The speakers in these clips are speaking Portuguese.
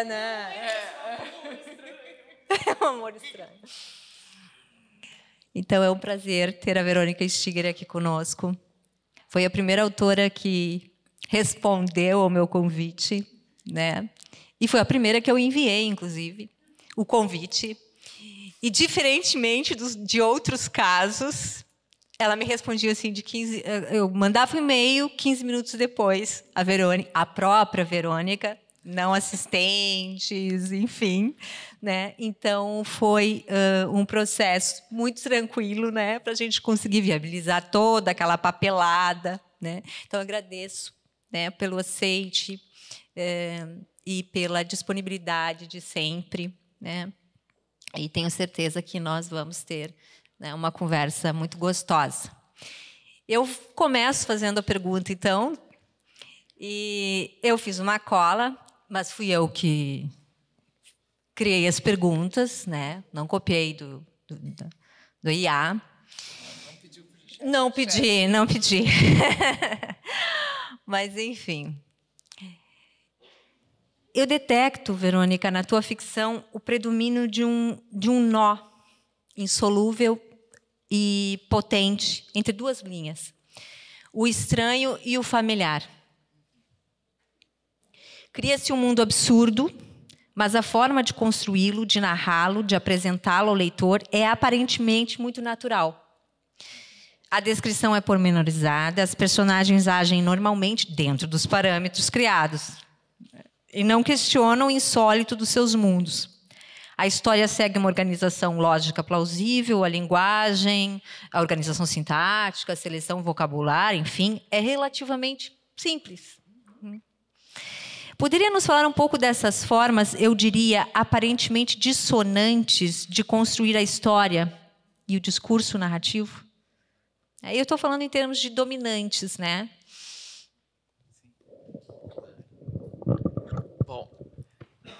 né? É um amor estranho. Então, é um prazer ter a Verônica Stiger aqui conosco. Foi a primeira autora que respondeu ao meu convite, né? E foi a primeira que eu enviei, inclusive, o convite. E, diferentemente de outros casos, ela me respondia assim de 15... Eu mandava um e-mail, 15 minutos depois, a própria Verônica, não assistentes, enfim, né? Então, foi um processo muito tranquilo, né? Para a gente conseguir viabilizar toda aquela papelada, né? Então, eu agradeço, né, pelo aceite e pela disponibilidade de sempre, né? E tenho certeza que nós vamos ter, né, uma conversa muito gostosa. Eu começo fazendo a pergunta, então, e eu fiz uma cola, mas fui eu que criei as perguntas, né? Não copiei do IA. Não pedi. Mas, enfim. Eu detecto, Verônica, na tua ficção, o predomínio de um nó insolúvel e potente entre duas linhas: o estranho e o familiar. Cria-se um mundo absurdo, mas a forma de construí-lo, de narrá-lo, de apresentá-lo ao leitor é aparentemente muito natural. A descrição é pormenorizada, as personagens agem normalmente dentro dos parâmetros criados e não questionam o insólito dos seus mundos. A história segue uma organização lógica plausível, a linguagem, a organização sintática, a seleção vocabular, enfim, é relativamente simples. Poderia nos falar um pouco dessas formas, eu diria, aparentemente dissonantes de construir a história e o discurso narrativo? Aí eu estou falando em termos de dominantes, né? Bom,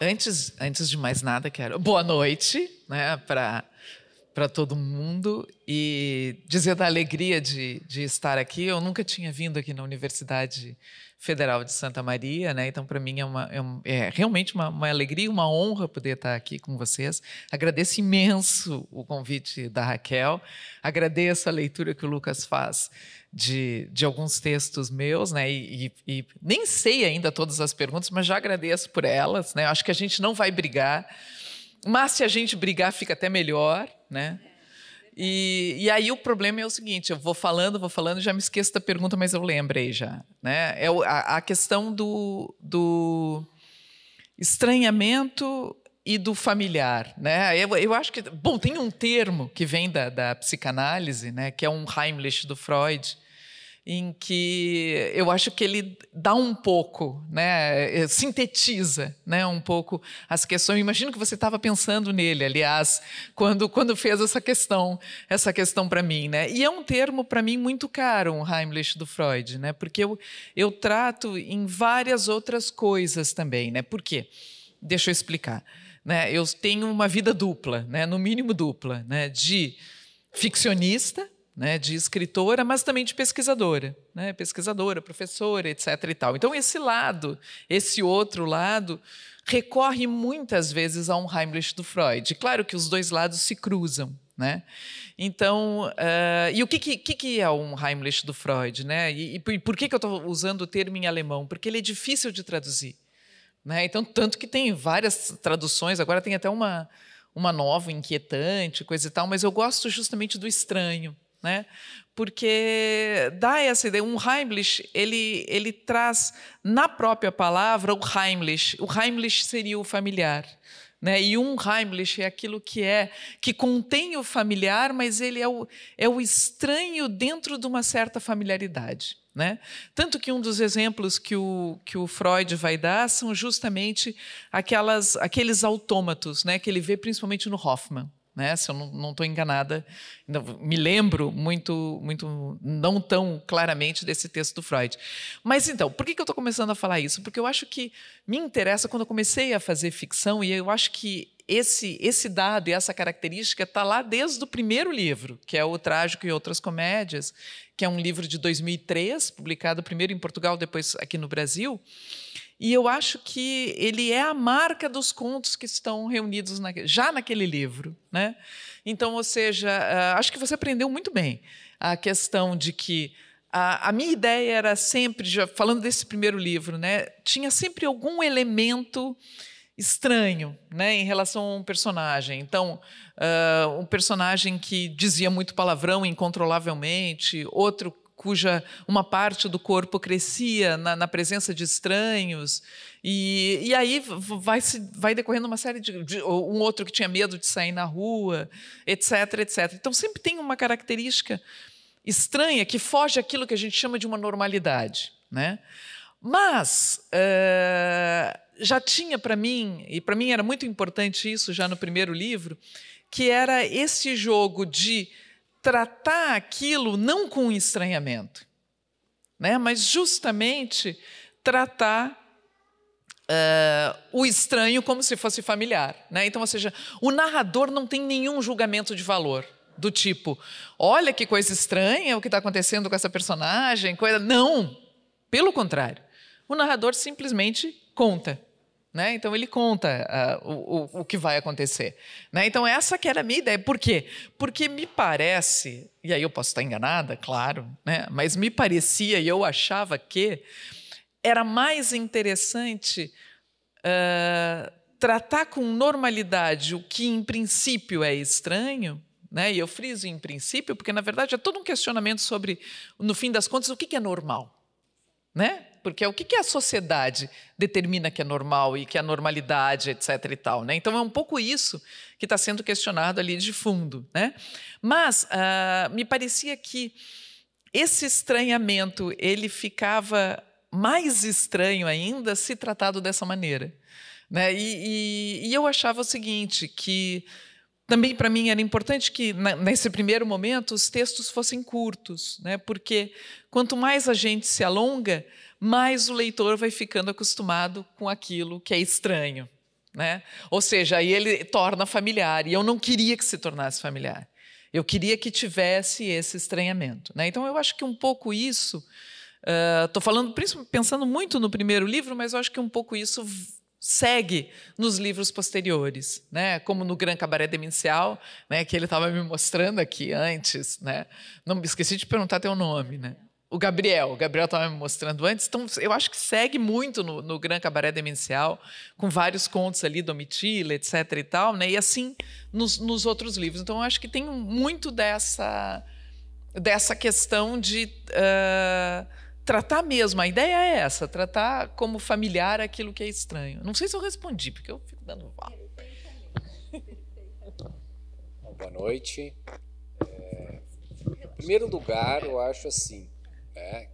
antes de mais nada, quero boa noite, né, para todo mundo e dizer da alegria de estar aqui. Eu nunca tinha vindo aqui na Universidade Federal de Santa Maria, né? Então, para mim, é realmente uma alegria e uma honra poder estar aqui com vocês. Agradeço imenso o convite da Raquel, agradeço a leitura que o Lucas faz de alguns textos meus, né? E nem sei ainda todas as perguntas, mas já agradeço por elas, né? Acho que a gente não vai brigar, mas se a gente brigar, fica até melhor, né? E aí o problema é o seguinte: eu vou falando, já me esqueço da pergunta, mas eu lembrei já, né? É a questão do estranhamento e do familiar, né? Eu acho que, bom, tem um termo que vem da psicanálise, né? Que é um Heimlich do Freud, em que eu acho que ele dá um pouco, né, sintetiza, né, um pouco as questões. Eu imagino que você estava pensando nele, aliás, quando fez essa questão para mim, né? E é um termo para mim muito caro, um Heimlich do Freud, né? Porque eu trato em várias outras coisas também, né? Por quê? Deixa eu explicar, né? Eu tenho uma vida dupla, né? No mínimo dupla, né? De ficcionista, né, de escritora, mas também de pesquisadora, né, pesquisadora, professora, etc. e tal. Então, esse outro lado, recorre muitas vezes a um Heimlich do Freud. Claro que os dois lados se cruzam, né? Então, e o que é um Heimlich do Freud, né? E por que eu estou usando o termo em alemão? Porque ele é difícil de traduzir, né? Então, tanto que tem várias traduções, agora tem até uma nova, inquietante, coisa e tal, mas eu gosto justamente do estranho, né? Porque dá essa ideia. Um Heimlich, ele traz na própria palavra o Heimlich. O Heimlich seria o familiar, né? E um Heimlich é aquilo que contém o familiar, mas ele é o estranho dentro de uma certa familiaridade, né? Tanto que um dos exemplos que o Freud vai dar são justamente aqueles autômatos, né, que ele vê principalmente no Hoffmann, né? Se eu não estou enganada, me lembro muito, não tão claramente desse texto do Freud. Mas então, por que eu estou começando a falar isso? Porque eu acho que me interessa quando eu comecei a fazer ficção, e eu acho que esse dado e essa característica está lá desde o primeiro livro, que é O Trágico e Outras Comédias, que é um livro de 2003, publicado primeiro em Portugal, depois aqui no Brasil. e eu acho que ele é a marca dos contos que estão reunidos já naquele livro, né? Então, ou seja, acho que você aprendeu muito bem a questão de que a minha ideia era sempre, já falando desse primeiro livro, né, tinha sempre algum elemento estranho, né, em relação a um personagem. Então, um personagem que dizia muito palavrão incontrolavelmente, outro cuja uma parte do corpo crescia na presença de estranhos, e aí vai decorrendo uma série um outro que tinha medo de sair na rua, etc, etc. Então, sempre tem uma característica estranha que foge àquilo que a gente chama de uma normalidade, né? Mas já tinha para mim, e para mim era muito importante isso já no primeiro livro, que era esse jogo de tratar aquilo não com estranhamento, né? Mas justamente tratar o estranho como se fosse familiar, né? Então, ou seja, o narrador não tem nenhum julgamento de valor, do tipo, olha que coisa estranha o que está acontecendo com essa personagem, coisa... Não, pelo contrário. O narrador simplesmente conta, né? Então, ele conta o que vai acontecer, né? Então, essa que era a minha ideia. Por quê? Porque me parece, e aí eu posso estar enganada, claro, né? Mas me parecia, e eu achava que era mais interessante tratar com normalidade o que, em princípio, é estranho, né? E eu friso em princípio, porque, na verdade, é todo um questionamento sobre, no fim das contas, o que é normal, né? Porque o que a sociedade determina que é normal e que é a normalidade, etc. e tal, né? Então, é um pouco isso que está sendo questionado ali de fundo, né? Mas me parecia que esse estranhamento ele ficava mais estranho ainda se tratado dessa maneira, né? E eu achava o seguinte, que também para mim era importante que, nesse primeiro momento, os textos fossem curtos, né? Porque quanto mais a gente se alonga, mais o leitor vai ficando acostumado com aquilo que é estranho, né? Ou seja, aí ele torna familiar, e eu não queria que se tornasse familiar. Eu queria que tivesse esse estranhamento, né? Então, eu acho que um pouco isso... Estou falando, pensando muito no primeiro livro, mas eu acho que um pouco isso segue nos livros posteriores, né? Como no Gran Cabaré Demencial, né? Que ele estava me mostrando aqui antes, né? Não me esqueci de perguntar teu nome, né? O Gabriel estava me mostrando antes, então eu acho que segue muito no Gran Cabaré Demencial, com vários contos ali, Domitila, etc. e tal, né? E assim nos outros livros. Então eu acho que tem muito dessa questão de tratar mesmo, a ideia é essa, tratar como familiar aquilo que é estranho. Não sei se eu respondi, porque eu fico dando vala. Boa noite. Em primeiro lugar, eu acho assim,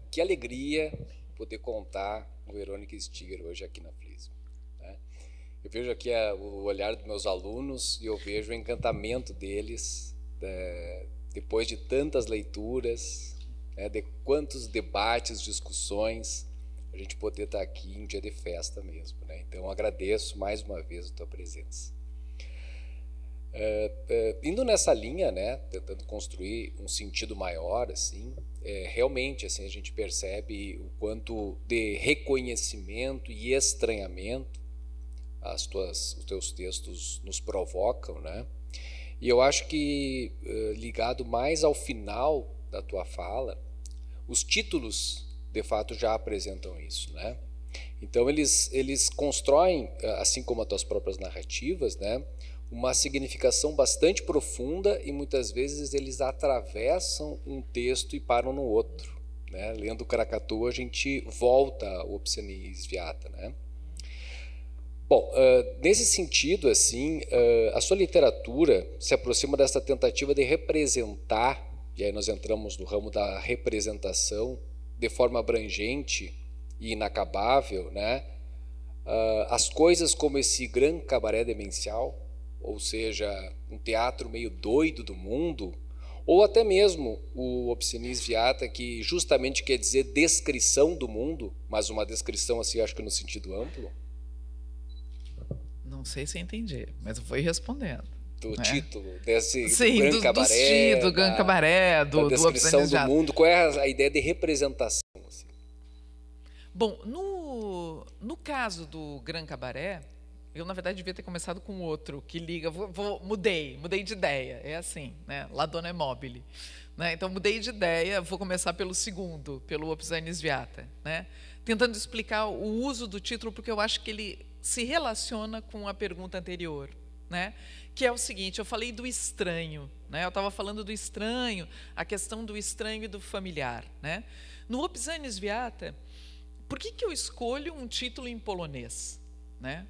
que alegria poder contar com Verônica Stiger hoje aqui na FLISM. Eu vejo aqui o olhar dos meus alunos e eu vejo o encantamento deles depois de tantas leituras, de quantos debates, discussões, a gente poder estar aqui em dia de festa mesmo, né? Então, agradeço mais uma vez a tua presença. Indo nessa linha, né, tentando construir um sentido maior, assim, realmente assim, a gente percebe o quanto de reconhecimento e estranhamento os teus textos nos provocam, né? E eu acho que, ligado mais ao final da tua fala, os títulos, de fato, já apresentam isso, né? Então, eles constroem, assim como as tuas próprias narrativas, né, uma significação bastante profunda e, muitas vezes, eles atravessam um texto e param no outro, né? Lendo Krakatoa, a gente volta ao Opsianis Viata, né? Bom, nesse sentido, assim, a sua literatura se aproxima dessa tentativa de representar, e aí nós entramos no ramo da representação, de forma abrangente e inacabável, né? As coisas como esse Gran Cabaré Demencial, ou seja, um teatro meio doido do mundo, ou até mesmo o Opsianis Viata, que justamente quer dizer descrição do mundo, mas uma descrição, assim, acho que no sentido amplo. Não sei se eu entendi, mas eu vou ir respondendo. Do título desse Sim, do Gran Cabaré, da descrição do mundo. Qual é a ideia de representação? Assim? Bom, no caso do Gran Cabaré, eu, na verdade, devia ter começado com outro, que liga... Mudei de ideia, é assim, né? La Donna è mobile. Né? Então, mudei de ideia, vou começar pelo segundo, pelo Opusani Sviata, né? Tentando explicar o uso do título, porque eu acho que ele se relaciona com a pergunta anterior, né? Que é o seguinte, eu falei do estranho, né? Eu estava falando do estranho, a questão do estranho e do familiar, né? No Opusani Sviata, por que eu escolho um título em polonês, né?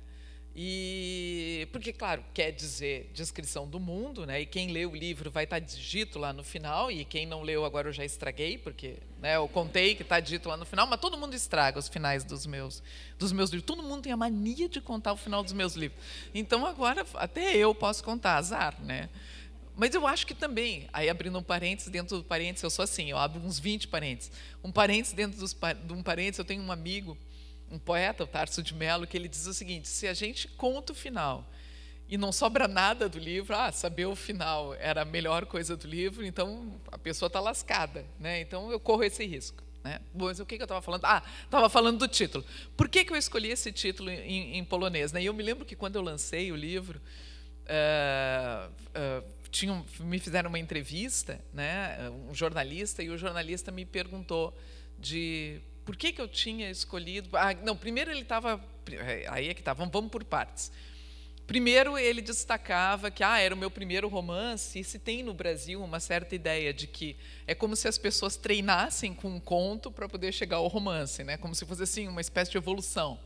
Porque, claro, quer dizer descrição do mundo, né? E quem lê o livro vai estar dito lá no final, e quem não leu agora eu já estraguei, porque, né, eu contei que está dito lá no final, mas todo mundo estraga os finais dos meus livros. Todo mundo tem a mania de contar o final dos meus livros. Então, agora, até eu posso contar, azar, né? Mas eu acho que também, aí abrindo um parênteses, dentro do parênteses, eu sou assim, eu abro uns 20 parênteses. Um parênteses dentro de um parênteses, eu tenho um amigo, um poeta, o Tarso de Mello, que ele diz o seguinte: se a gente conta o final e não sobra nada do livro, saber o final era a melhor coisa do livro, então a pessoa está lascada, né? Então eu corro esse risco, né? Bom, mas o que eu estava falando? Estava falando do título. Por que eu escolhi esse título em polonês, né? E eu me lembro que quando eu lancei o livro, me fizeram uma entrevista, né? Um jornalista, e o jornalista me perguntou por que eu tinha escolhido... não, primeiro ele estava... Aí é que tá, vamos por partes. Primeiro, ele destacava que era o meu primeiro romance, e se tem no Brasil uma certa ideia de que é como se as pessoas treinassem com um conto para poder chegar ao romance, né? Como se fosse assim, uma espécie de evolução.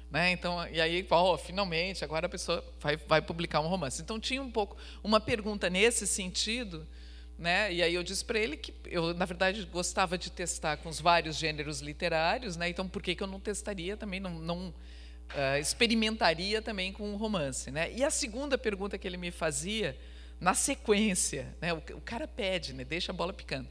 Né? Então, e aí, finalmente, agora a pessoa vai publicar um romance. Então, tinha um pouco uma pergunta nesse sentido... Né? E aí eu disse para ele que eu, na verdade, gostava de testar com os vários gêneros literários, né? Então por que eu não testaria também, não experimentaria também com um romance, né? E a segunda pergunta que ele me fazia, na sequência, né? O cara pede, né? Deixa a bola picando.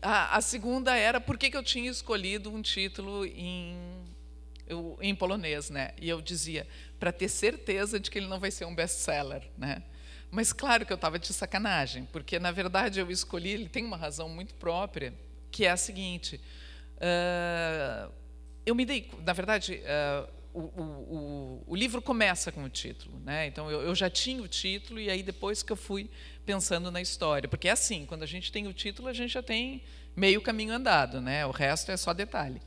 A segunda era por que eu tinha escolhido um título em polonês, né? E eu dizia, para ter certeza de que ele não vai ser um best-seller, né? Mas claro que eu estava de sacanagem, porque, na verdade, eu escolhi, ele tem uma razão muito própria, que é a seguinte, eu me dei, na verdade, o livro começa com o título, né? Então, eu já tinha o título, e aí depois que eu fui pensando na história, porque é assim, quando a gente tem o título, a gente já tem meio caminho andado, né? O resto é só detalhe.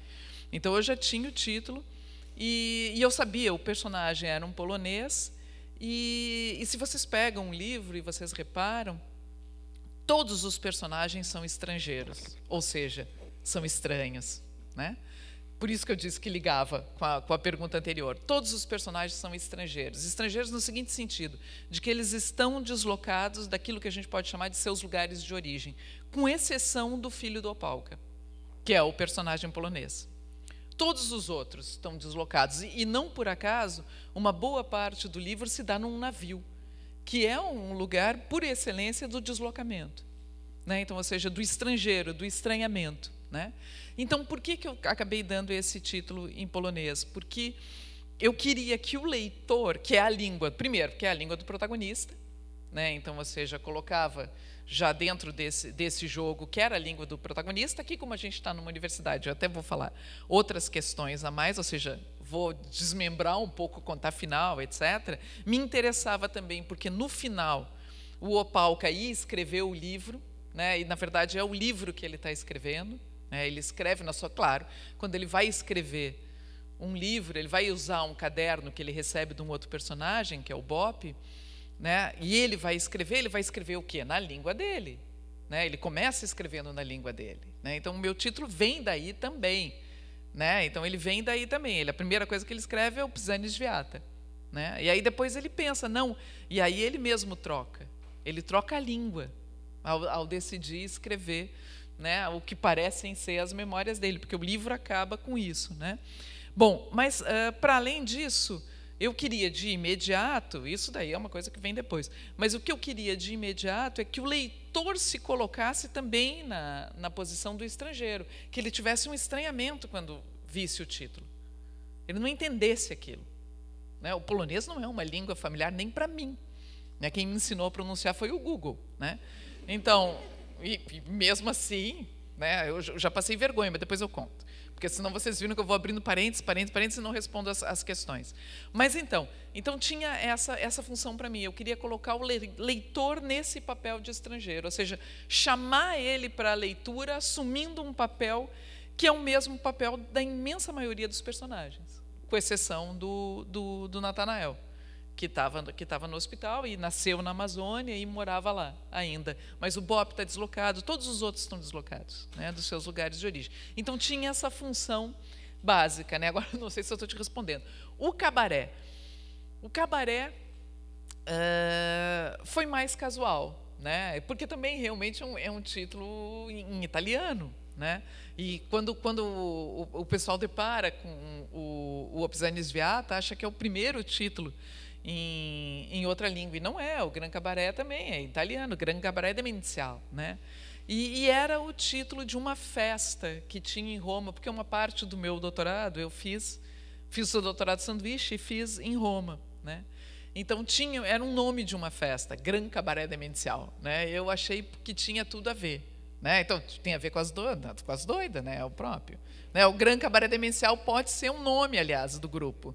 Então, eu já tinha o título, e eu sabia, o personagem era um polonês. E se vocês pegam um livro e vocês reparam, todos os personagens são estrangeiros, ou seja, são estranhos, né? Por isso que eu disse que ligava com a pergunta anterior. Todos os personagens são estrangeiros. Estrangeiros no seguinte sentido, de que eles estão deslocados daquilo que a gente pode chamar de seus lugares de origem, com exceção do filho do Opałka, que é o personagem polonês. Todos os outros estão deslocados. E não por acaso, uma boa parte do livro se dá num navio, que é um lugar, por excelência, do deslocamento. Né? Então, ou seja, do estrangeiro, do estranhamento. Né? Então, por que eu acabei dando esse título em polonês? Porque eu queria que o leitor, que é a língua, primeiro, que é a língua do protagonista, né? Então, ou seja, colocava já dentro desse jogo, que era a língua do protagonista. Aqui, como a gente está numa universidade, eu até vou falar outras questões a mais, ou seja, vou desmembrar um pouco, contar final, etc. Me interessava também, porque no final o Opałka ia escrever o livro, né? E, na verdade, é o livro que ele está escrevendo. Né? Ele escreve na sua... Claro, quando ele vai escrever um livro, ele vai usar um caderno que ele recebe de um outro personagem, que é o Bop, né? E ele vai escrever o quê? Na língua dele. Né? Ele começa escrevendo na língua dele. Né? Então, o meu título vem daí também. Né? Então, ele vem daí também. A primeira coisa que ele escreve é o Opusani Sviata. Né? E aí, depois, ele pensa, não. E aí, ele mesmo troca. Ele troca a língua ao decidir escrever, né, o que parecem ser as memórias dele, porque o livro acaba com isso. Né? Bom, mas, para além disso... Eu queria de imediato, isso daí é uma coisa que vem depois, mas o que eu queria de imediato é que o leitor se colocasse também na posição do estrangeiro, que ele tivesse um estranhamento quando visse o título. Ele não entendesse aquilo. Né? O polonês não é uma língua familiar nem para mim. Né? Quem me ensinou a pronunciar foi o Google. Né? Então, e mesmo assim... né? Eu já passei vergonha, mas depois eu conto. Porque senão vocês viram que eu vou abrindo parênteses e não respondo as questões. Mas então tinha essa função para mim. Eu queria colocar o leitor nesse papel de estrangeiro, ou seja, chamar ele para a leitura assumindo um papel que é o mesmo papel da imensa maioria dos personagens, com exceção do Natanael, que estava no hospital e nasceu na Amazônia e morava lá ainda. Mas o Bop está deslocado, todos os outros estão deslocados, né, dos seus lugares de origem. Então tinha essa função básica, né? Agora não sei se eu estou te respondendo. O cabaré foi mais casual, né? Porque também realmente é um título em italiano, né? E quando o pessoal depara com o Obsani Sviata, acha que é o primeiro título em outra língua, e não é. O Gran Cabaré também é italiano, Gran Cabaré Demenzial, né? E era o título de uma festa que tinha em Roma, porque uma parte do meu doutorado eu fiz o doutorado de sanduíche e fiz em Roma, né? Então era um nome de uma festa, Gran Cabaré Demenzial, né? Eu achei que tinha tudo a ver, né? Então tem a ver com as doidas, né? É o próprio, né? O Gran Cabaré Demenzial pode ser um nome, aliás, do grupo.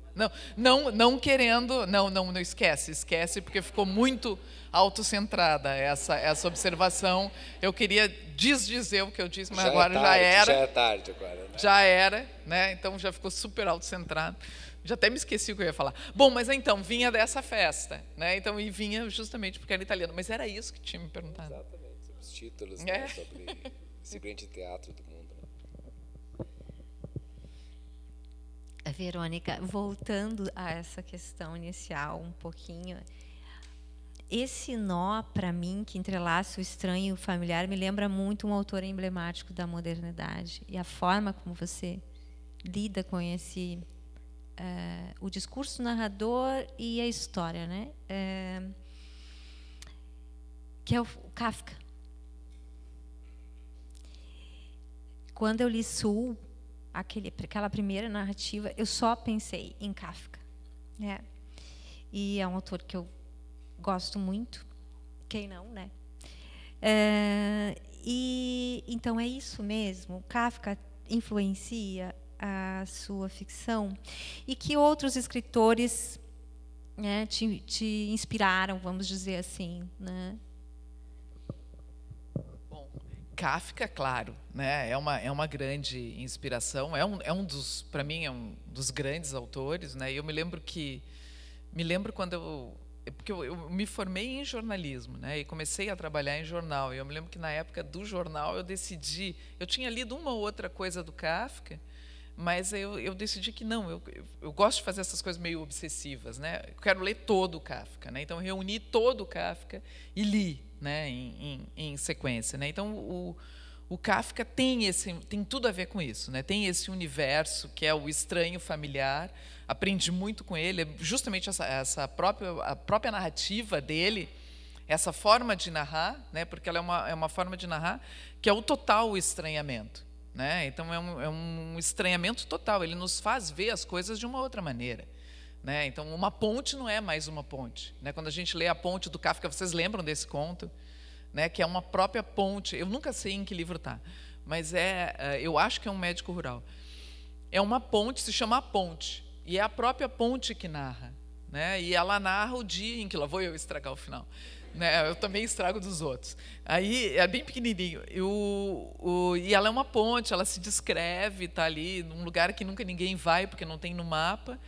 Não querendo, não esquece, porque ficou muito autocentrada essa observação. Eu queria desdizer o que eu disse, mas já agora já era. Já é tarde agora, né? Já era, né? Então já ficou super autocentrado. Já até me esqueci o que eu ia falar. Bom, mas então vinha dessa festa, né? Então e vinha justamente porque era italiano. Mas era isso que tinha me perguntado. Exatamente, sobre os títulos, né? Sobre esse grande teatro do mundo. Né? Verônica, voltando a essa questão inicial um pouquinho, esse nó, para mim, que entrelaça o estranho e o familiar, me lembra muito um autor emblemático da modernidade. E a forma como você lida com esse... o discurso narrador e a história, né? Que é o Kafka. Quando eu li Sul, aquela primeira narrativa, eu só pensei em Kafka, né? E é um autor que eu gosto muito, quem não, né? E então é isso mesmo. Kafka influencia a sua ficção, e que outros escritores, né, te inspiraram, vamos dizer assim, né? Bom, Kafka, claro, né, é uma grande inspiração, para mim é um dos grandes autores, né? Eu me lembro quando porque eu me formei em jornalismo, né, e comecei a trabalhar em jornal, e eu me lembro que na época do jornal eu tinha lido uma ou outra coisa do Kafka, mas eu decidi que não, eu gosto de fazer essas coisas meio obsessivas, né? Eu quero ler todo o Kafka, né? Então eu reuni todo o Kafka e li, né, em sequência, né? Então o Kafka tem tudo a ver com isso, né? Tem esse universo que é o estranho familiar. Aprendi muito com ele, justamente a própria narrativa dele, essa forma de narrar, né? Porque ela é uma forma de narrar que é o total estranhamento. Né? Então é um estranhamento total, ele nos faz ver as coisas de uma outra maneira, né? Então uma ponte não é mais uma ponte, né? Quando a gente lê a Ponte do Kafka, vocês lembram desse conto, né? Que é uma própria ponte, eu nunca sei em que livro está, mas eu acho que é um médico rural, é uma ponte, se chama A Ponte, e é a própria ponte que narra, né? E ela narra o dia em que, lá vou eu estragar o final, né? Eu também estrago dos outros. Aí é bem pequenininho. E ela é uma ponte, ela se descreve, está ali num lugar que nunca ninguém vai, porque não tem no mapa.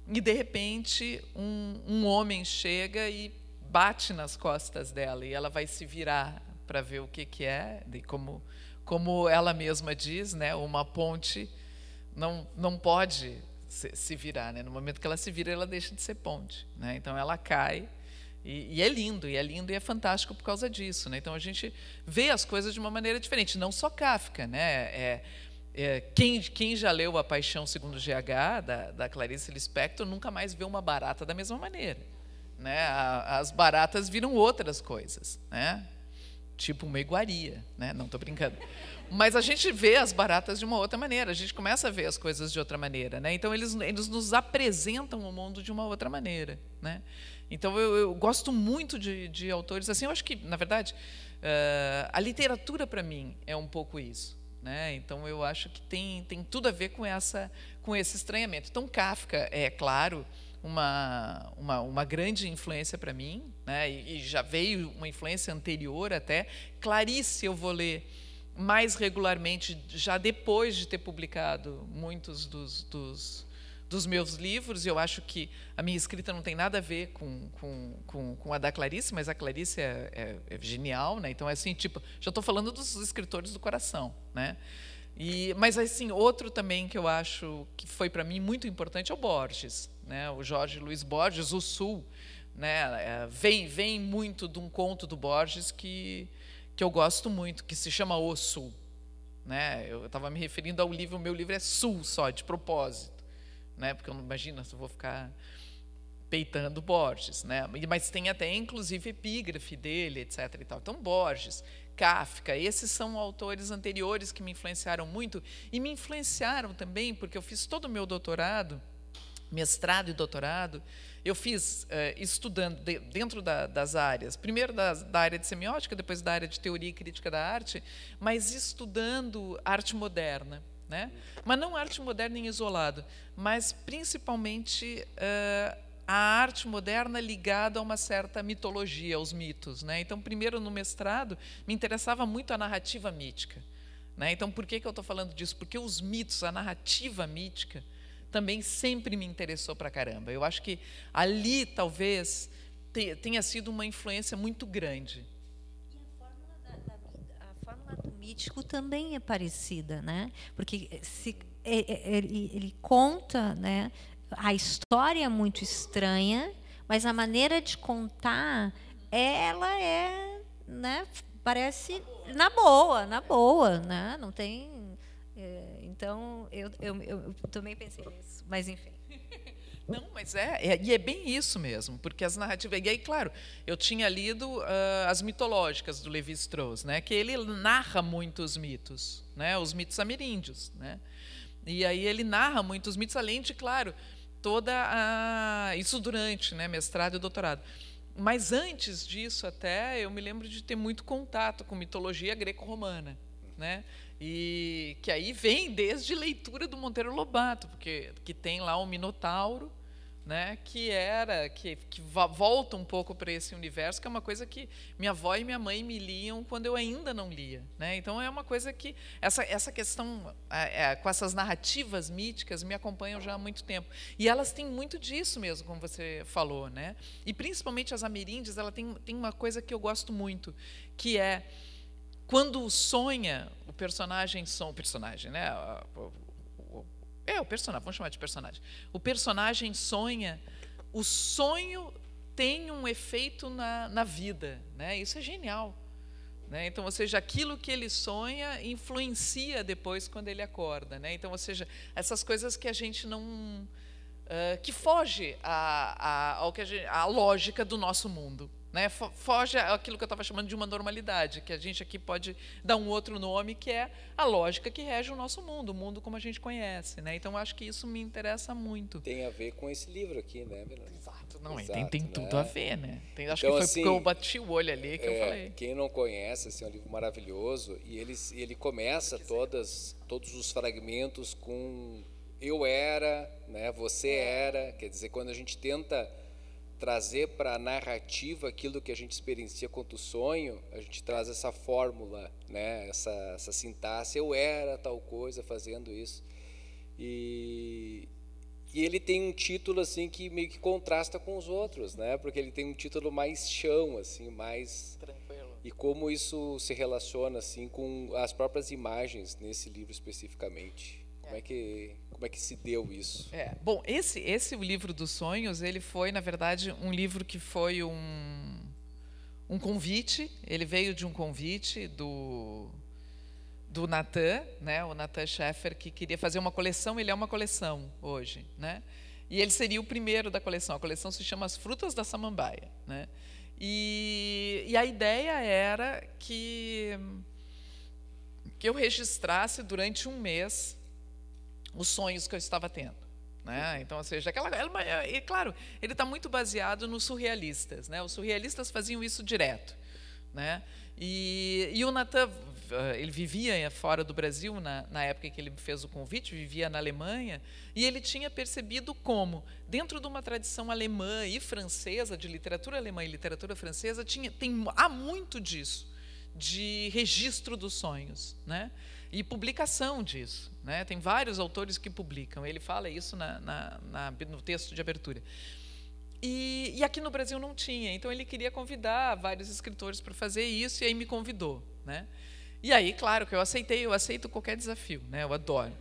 E, de repente, um homem chega e bate nas costas dela. E ela vai se virar para ver o que é. E como ela mesma diz, né? Uma ponte não pode se virar, né? No momento que ela se vira, ela deixa de ser ponte, né? Então, ela cai. E é lindo e é fantástico por causa disso, né? Então a gente vê as coisas de uma maneira diferente, não só Kafka, né? Quem já leu A Paixão Segundo GH, da Clarice Lispector, nunca mais vê uma barata da mesma maneira, né? As baratas viram outras coisas, né? Tipo uma iguaria, né? Não estou brincando. Mas a gente vê as baratas de uma outra maneira, a gente começa a ver as coisas de outra maneira, né? Então eles nos apresentam o mundo de uma outra maneira, né? Então eu gosto muito de autores assim. Eu acho que, na verdade, a literatura para mim é um pouco isso, né? Então eu acho que tem tudo a ver com esse estranhamento. Então Kafka é, claro, uma grande influência para mim, né? E já veio uma influência anterior até. Clarice eu vou ler mais regularmente já depois de ter publicado muitos dos meus livros. Eu acho que a minha escrita não tem nada a ver com a da Clarice, mas a Clarice é genial, né? Então, assim, tipo, já estou falando dos escritores do coração, né? Mas, assim, outro também que eu acho que foi para mim muito importante é o Borges, né? O Jorge Luiz Borges, o Sul, né? Vem muito de um conto do Borges que eu gosto muito, que se chama O Sul, né? Eu estava me referindo ao livro, o meu livro é Sul só, de propósito, né? Porque eu não imagino se eu vou ficar peitando Borges, né? Mas tem até inclusive epígrafe dele, etc. e tal. Então Borges, Kafka, esses são autores anteriores que me influenciaram muito e me influenciaram também porque eu fiz todo o meu doutorado, mestrado e doutorado, eu fiz estudando dentro das áreas, primeiro da área de semiótica, depois da área de teoria e crítica da arte, mas estudando arte moderna, né? Mas não arte moderna em isolado, mas principalmente a arte moderna ligada a uma certa mitologia, aos mitos, né? Então, primeiro no mestrado, me interessava muito a narrativa mítica, né? Então, por que eu estou falando disso? Porque os mitos, a narrativa mítica, também sempre me interessou pra caramba. Eu acho que ali talvez tenha sido uma influência muito grande. E a fórmula do mítico também é parecida, né? Porque ele conta, né, a história é muito estranha, mas a maneira de contar, ela é, né, parece na boa, né? Não tem. Então, eu também pensei nisso, mas enfim. Não, mas e é bem isso mesmo, porque as narrativas... E aí, claro, eu tinha lido as mitológicas do Lévi-Strauss, né, que ele narra muito os mitos, né, os mitos ameríndios, né, e aí ele narra muitos mitos, além de, claro, isso durante, né, mestrado e doutorado. Mas antes disso até, eu me lembro de ter muito contato com mitologia greco-romana, né? E que aí vem desde leitura do Monteiro Lobato, porque que tem lá o Minotauro, né, que volta um pouco para esse universo, que é uma coisa que minha avó e minha mãe me liam quando eu ainda não lia, né? Então é uma coisa que essa questão com essas narrativas míticas me acompanham já há muito tempo, e elas têm muito disso mesmo, como você falou, né? E principalmente as ameríndias, ela tem uma coisa que eu gosto muito, que é quando sonha o personagem, né? O personagem, vamos chamar de personagem. O personagem sonha, o sonho tem um efeito na vida, né? Isso é genial, né? Então, ou seja, aquilo que ele sonha influencia depois quando ele acorda, né? Então, ou seja, essas coisas que a gente não que foge à lógica do nosso mundo, né? Foge àquilo que eu estava chamando de uma normalidade, que a gente aqui pode dar um outro nome, que é a lógica que rege o nosso mundo, o mundo como a gente conhece, né? Então, acho que isso me interessa muito. Tem a ver com esse livro aqui, né, Verônica? Exato, não, Exato, tem né? tudo a ver, né? Acho então, que foi assim, porque eu bati o olho ali que eu falei. Quem não conhece, assim, é um livro maravilhoso, e ele começa todos os fragmentos com eu era, né, você era, quer dizer, quando a gente tenta trazer para a narrativa aquilo que a gente experiencia quanto sonho, a gente traz essa fórmula, né, essa sintaxe, eu era tal coisa fazendo isso. E ele tem um título assim que meio que contrasta com os outros, né, porque ele tem um título mais chão, assim, mais tranquilo. E como isso se relaciona assim com as próprias imagens nesse livro especificamente. Como é que se deu isso? Bom, esse livro dos sonhos, ele foi, na verdade, um livro que foi um convite. Ele veio de um convite do Natan, né? O Natan Schaeffer, que queria fazer uma coleção. Ele é uma coleção hoje, né? E ele seria o primeiro da coleção. A coleção se chama As Frutas da Samambaia, né? E a ideia era que eu registrasse durante um mês os sonhos que eu estava tendo, né? Então, ou seja, e claro, ele está muito baseado nos surrealistas, né? Os surrealistas faziam isso direto, né? E o Natan ele vivia fora do Brasil na época em que ele me fez o convite, vivia na Alemanha, e ele tinha percebido como, dentro de uma tradição alemã e francesa, de literatura alemã e literatura francesa, há muito disso, de registro dos sonhos, né? E publicação disso, né? Tem vários autores que publicam, ele fala isso no texto de abertura. E aqui no Brasil não tinha, então ele queria convidar vários escritores para fazer isso, e aí me convidou, né? E aí, claro que eu aceito qualquer desafio, né? Eu adoro.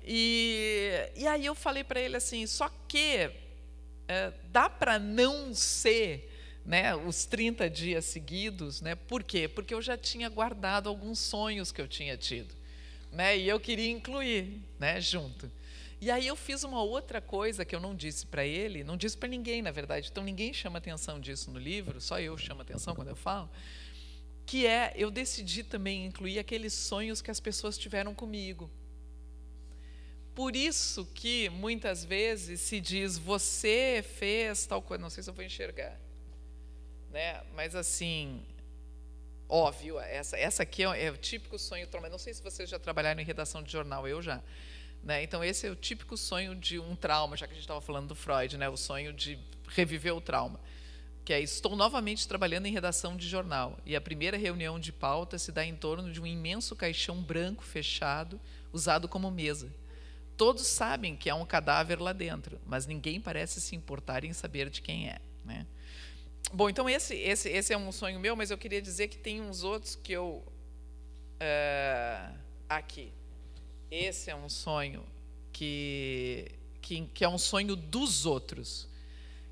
E aí eu falei para ele assim, só que dá para não ser, né, os 30 dias seguidos, né? Por quê? Porque eu já tinha guardado alguns sonhos que eu tinha tido, né? E eu queria incluir, né, junto. E aí eu fiz uma outra coisa que eu não disse para ele, não disse para ninguém, na verdade, então ninguém chama atenção disso no livro, só eu chamo atenção quando eu falo, que eu decidi também incluir aqueles sonhos que as pessoas tiveram comigo. Por isso que muitas vezes se diz, você fez tal coisa, não sei se eu vou enxergar, né? Mas assim, óbvio, essa aqui é o típico sonho, mas não sei se vocês já trabalharam em redação de jornal, eu já. Né? Então, esse é o típico sonho de um trauma, já que a gente estava falando do Freud, né? O sonho de reviver o trauma. Que é, estou novamente trabalhando em redação de jornal, e a primeira reunião de pauta se dá em torno de um imenso caixão branco fechado, usado como mesa. Todos sabem que há um cadáver lá dentro, mas ninguém parece se importar em saber de quem é, né? Bom, então esse é um sonho meu, mas eu queria dizer que tem uns outros que eu... aqui. Esse é um sonho que é um sonho dos outros,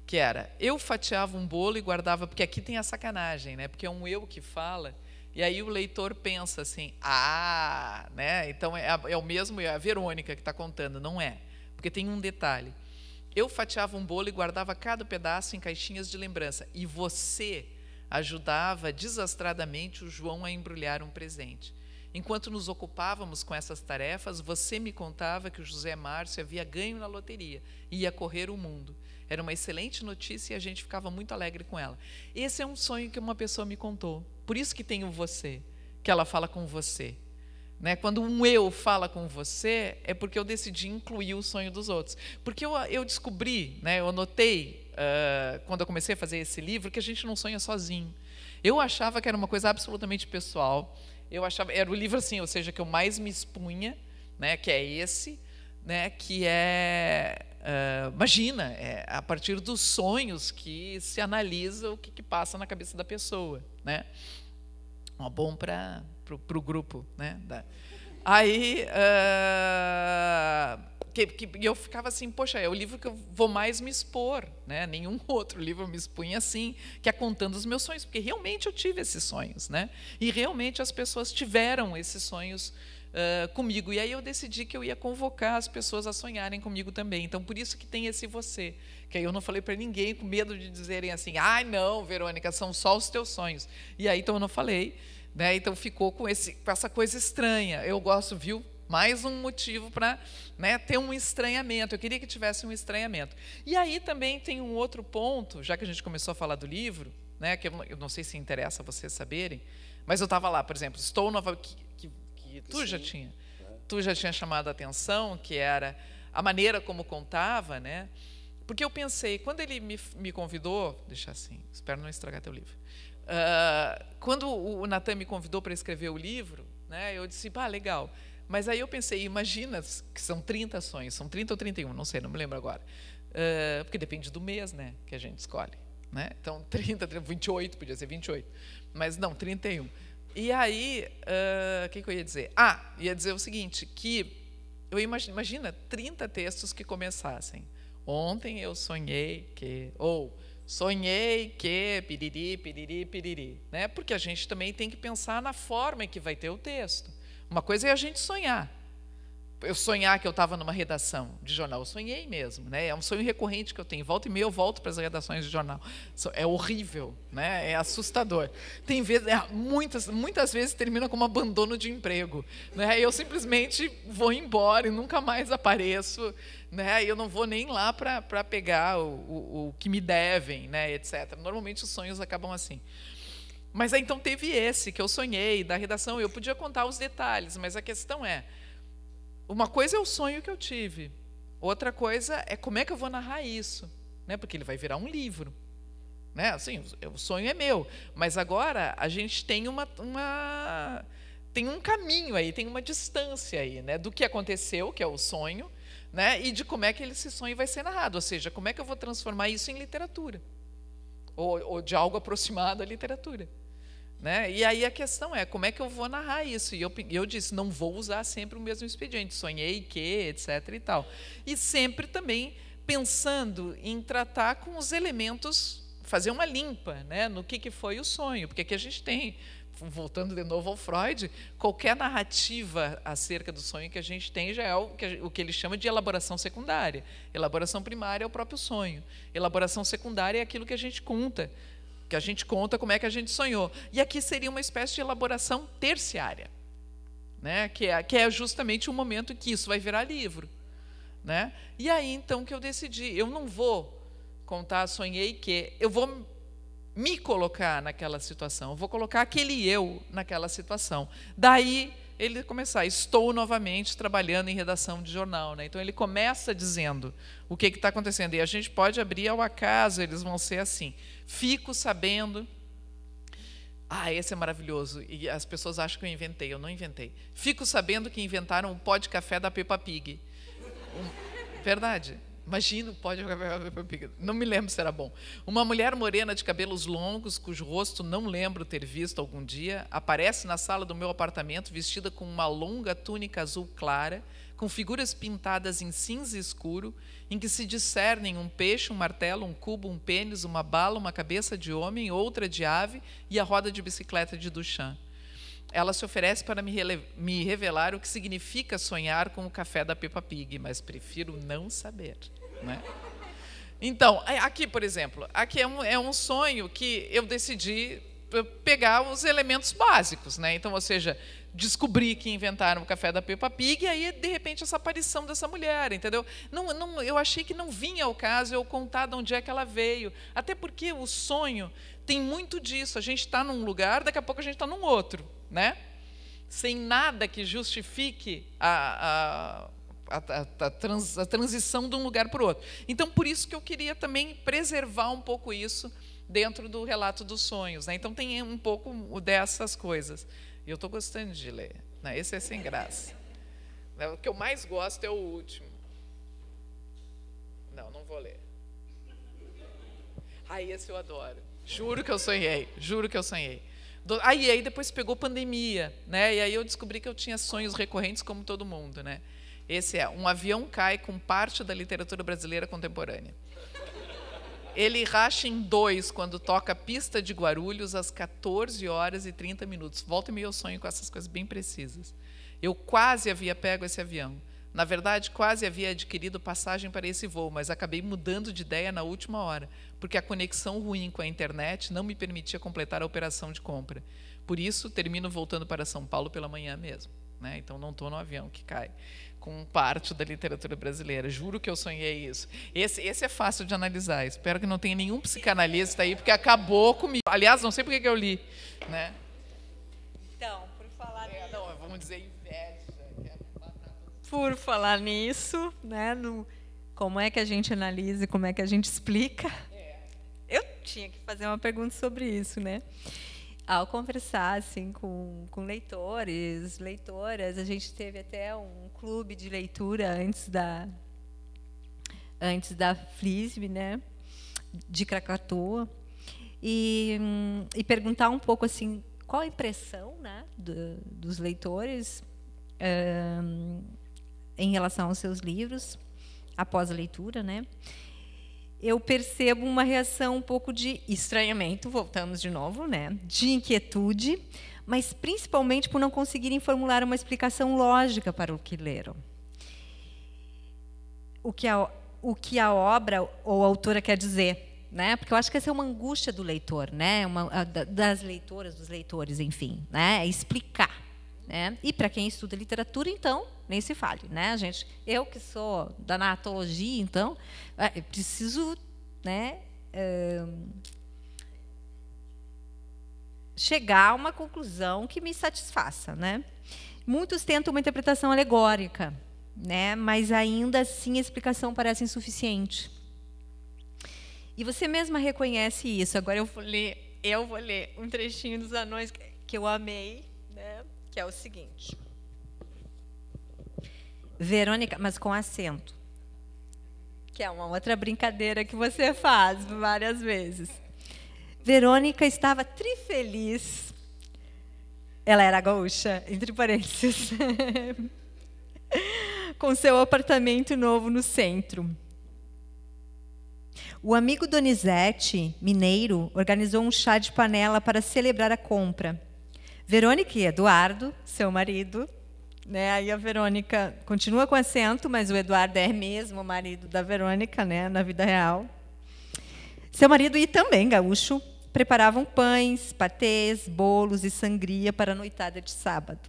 que era, eu fatiava um bolo e guardava, porque aqui tem a sacanagem, né? Porque é um eu que fala, e aí o leitor pensa assim, né? Então é o mesmo, é a Verônica que está contando, não é? Porque tem um detalhe. Eu fatiava um bolo e guardava cada pedaço em caixinhas de lembrança, e você ajudava desastradamente o João a embrulhar um presente. Enquanto nos ocupávamos com essas tarefas, você me contava que o José Márcio havia ganho na loteria e ia correr o mundo. Era uma excelente notícia e a gente ficava muito alegre com ela. Esse é um sonho que uma pessoa me contou. Por isso que tem o você, que ela fala com você. Né? Quando um eu fala com você, é porque eu decidi incluir o sonho dos outros. Porque eu descobri, né, eu notei, quando eu comecei a fazer esse livro, que a gente não sonha sozinho. Eu achava que era uma coisa absolutamente pessoal. Eu achava, era o livro assim, ou seja, que eu mais me expunha, né, que é esse, né, que imagina, a partir dos sonhos que se analisa o que passa na cabeça da pessoa, né? Bom para o grupo, né? Aí eu ficava assim, poxa, é o livro que eu vou mais me expor, né? Nenhum outro livro eu me expunha assim, que é contando os meus sonhos, porque realmente eu tive esses sonhos, né? E realmente as pessoas tiveram esses sonhos comigo. E aí eu decidi que eu ia convocar as pessoas a sonharem comigo também. Então, por isso que tem esse você, que aí eu não falei para ninguém, com medo de dizerem assim, não, Verônica, são só os teus sonhos. E aí, então, eu não falei, né? Então, ficou com essa coisa estranha. Eu gosto, viu? Mais um motivo para, né, ter um estranhamento. Eu queria que tivesse um estranhamento. E aí também tem um outro ponto, já que a gente começou a falar do livro, né, que eu não sei se interessa vocês saberem, mas eu estava lá, por exemplo, que tu já tinha chamado a atenção, que era a maneira como contava, né? Porque eu pensei, quando ele me convidou, deixa assim, espero não estragar teu livro. Quando o Natan me convidou para escrever o livro, né, eu disse, legal. Mas aí eu pensei, imagina que são 30 sonhos, são 30 ou 31, não sei, não me lembro agora. Porque depende do mês, né, que a gente escolhe. Né? Então, 30, 28, podia ser 28. Mas não, 31. E aí, o que eu ia dizer? Ia dizer o seguinte, que eu imagina 30 textos que começassem. Ontem eu sonhei que... Ou sonhei que... Piriri, piriri, piriri. Né? Porque a gente também tem que pensar na forma em que vai ter o texto. Uma coisa é a gente sonhar. Eu sonhar que eu estava numa redação de jornal. Eu sonhei mesmo, né? É um sonho recorrente que eu tenho. Volta e meia eu volto para as redações de jornal. É horrível, né? É assustador. Tem vezes, muitas vezes termina como abandono de emprego, né? Eu simplesmente vou embora e nunca mais apareço, né? Eu não vou nem lá para pegar o que me devem, né? Etc. Normalmente os sonhos acabam assim. Mas aí, então teve esse que eu sonhei, da redação, eu podia contar os detalhes, mas a questão é, uma coisa é o sonho que eu tive, outra coisa é como é que eu vou narrar isso, né? Porque ele vai virar um livro. Né? Assim, o sonho é meu, mas agora a gente tem tem um caminho aí, tem uma distância aí, né? Do que aconteceu, que é o sonho, né? E de como é que esse sonho vai ser narrado, ou seja, como é que eu vou transformar isso em literatura, ou de algo aproximado à literatura. Né? E aí a questão é, como é que eu vou narrar isso? E eu disse, não vou usar sempre o mesmo expediente, sonhei que, etc. e tal. E sempre também pensando em tratar com os elementos, fazer uma limpa, né, no que foi o sonho. Porque aqui a gente tem, voltando de novo ao Freud, qualquer narrativa acerca do sonho que a gente tem já é o que ele chama de elaboração secundária. Elaboração primária é o próprio sonho. Elaboração secundária é aquilo que a gente conta como é que a gente sonhou. E aqui seria uma espécie de elaboração terciária, né? Que é justamente o momento que isso vai virar livro. Né? E aí, então, que eu decidi, eu não vou contar, sonhei que, eu vou me colocar naquela situação, eu vou colocar aquele eu naquela situação. Daí, ele começar, estou novamente trabalhando em redação de jornal. Né? Então, ele começa dizendo o que está acontecendo. E a gente pode abrir ao acaso, eles vão ser assim. Fico sabendo... esse é maravilhoso. E as pessoas acham que eu inventei. Eu não inventei. Fico sabendo que inventaram o pó de café da Peppa Pig. Verdade. Imagina o pó de café da Peppa Pig. Não me lembro se era bom. Uma mulher morena de cabelos longos, cujo rosto não lembro ter visto algum dia, aparece na sala do meu apartamento vestida com uma longa túnica azul clara, com figuras pintadas em cinza escuro, em que se discernem um peixe, um martelo, um cubo, um pênis, uma bala, uma cabeça de homem, outra de ave e a roda de bicicleta de Duchamp. Ela se oferece para me revelar o que significa sonhar com o café da Peppa Pig, mas prefiro não saber. Né? Então, aqui, por exemplo, aqui é um sonho que eu decidi pegar os elementos básicos. Né? Então, ou seja, descobri que inventaram o café da Peppa Pig e aí, de repente, essa aparição dessa mulher, entendeu? Eu achei que não vinha ao caso eu contar de onde é que ela veio. Até porque o sonho tem muito disso. A gente está num lugar, daqui a pouco a gente está num outro. Né? Sem nada que justifique a transição de um lugar para o outro. Então, por isso que eu queria também preservar um pouco isso dentro do relato dos sonhos. Né? Então, tem um pouco dessas coisas. E eu estou gostando de ler. Né? Esse é sem graça. O que eu mais gosto é o último. Não vou ler. Esse eu adoro. Juro que eu sonhei. Juro que eu sonhei. Aí depois pegou pandemia, né? E aí eu descobri que eu tinha sonhos recorrentes como todo mundo, né? Esse é: um avião cai com parte da literatura brasileira contemporânea. Ele racha em dois quando toca a pista de Guarulhos às 14h30. Volta e meia eu sonho com essas coisas bem precisas. Eu quase havia pego esse avião. Na verdade, quase havia adquirido passagem para esse voo, mas acabei mudando de ideia na última hora, porque a conexão ruim com a internet não me permitia completar a operação de compra. Por isso, termino voltando para São Paulo pela manhã mesmo. Né? Então, não estou no avião que cai com parte da literatura brasileira. Juro que eu sonhei isso. Esse é fácil de analisar. Espero que não tenha nenhum psicanalista aí, porque acabou comigo. Aliás, não sei por que eu li. Né? Então, por falar nisso... vamos dizer inveja. Por falar nisso, né, como é que a gente analisa e como é que a gente explica, eu tinha que fazer uma pergunta sobre isso, né? Ao conversar assim com leitores, leitoras, a gente teve até um clube de leitura antes da FLISB, né, de Krakatoa, e perguntar um pouco assim qual a impressão, né, dos leitores em relação aos seus livros, após a leitura, né? Eu percebo uma reação um pouco de estranhamento, voltamos de novo, né? De inquietude, mas principalmente por não conseguirem formular uma explicação lógica para o que leram. O que a obra ou a autora quer dizer, né? Porque eu acho que essa é uma angústia do leitor, né? Das leitoras, dos leitores, enfim, né? É explicar. Né? E para quem estuda literatura, então, nem se fale. Né? Eu que sou da narratologia, então, eu preciso, né, chegar a uma conclusão que me satisfaça, né? Muitos tentam uma interpretação alegórica, né? Mas ainda assim a explicação parece insuficiente. E você mesma reconhece isso. Agora eu vou ler um trechinho dos Anões que eu amei, né? Que é o seguinte: Verônica, mas com acento, que é uma outra brincadeira que você faz várias vezes. Verônica estava trifeliz. Ela era gaúcha, entre parênteses, com seu apartamento novo no centro. O amigo Donizete, mineiro, organizou um chá de panela para celebrar a compra. Verônica e Eduardo, seu marido, né? Aí a Verônica continua com acento, mas o Eduardo é mesmo o marido da Verônica, né? Na vida real. Seu marido, e também gaúcho, preparavam pães, patês, bolos e sangria para a noitada de sábado.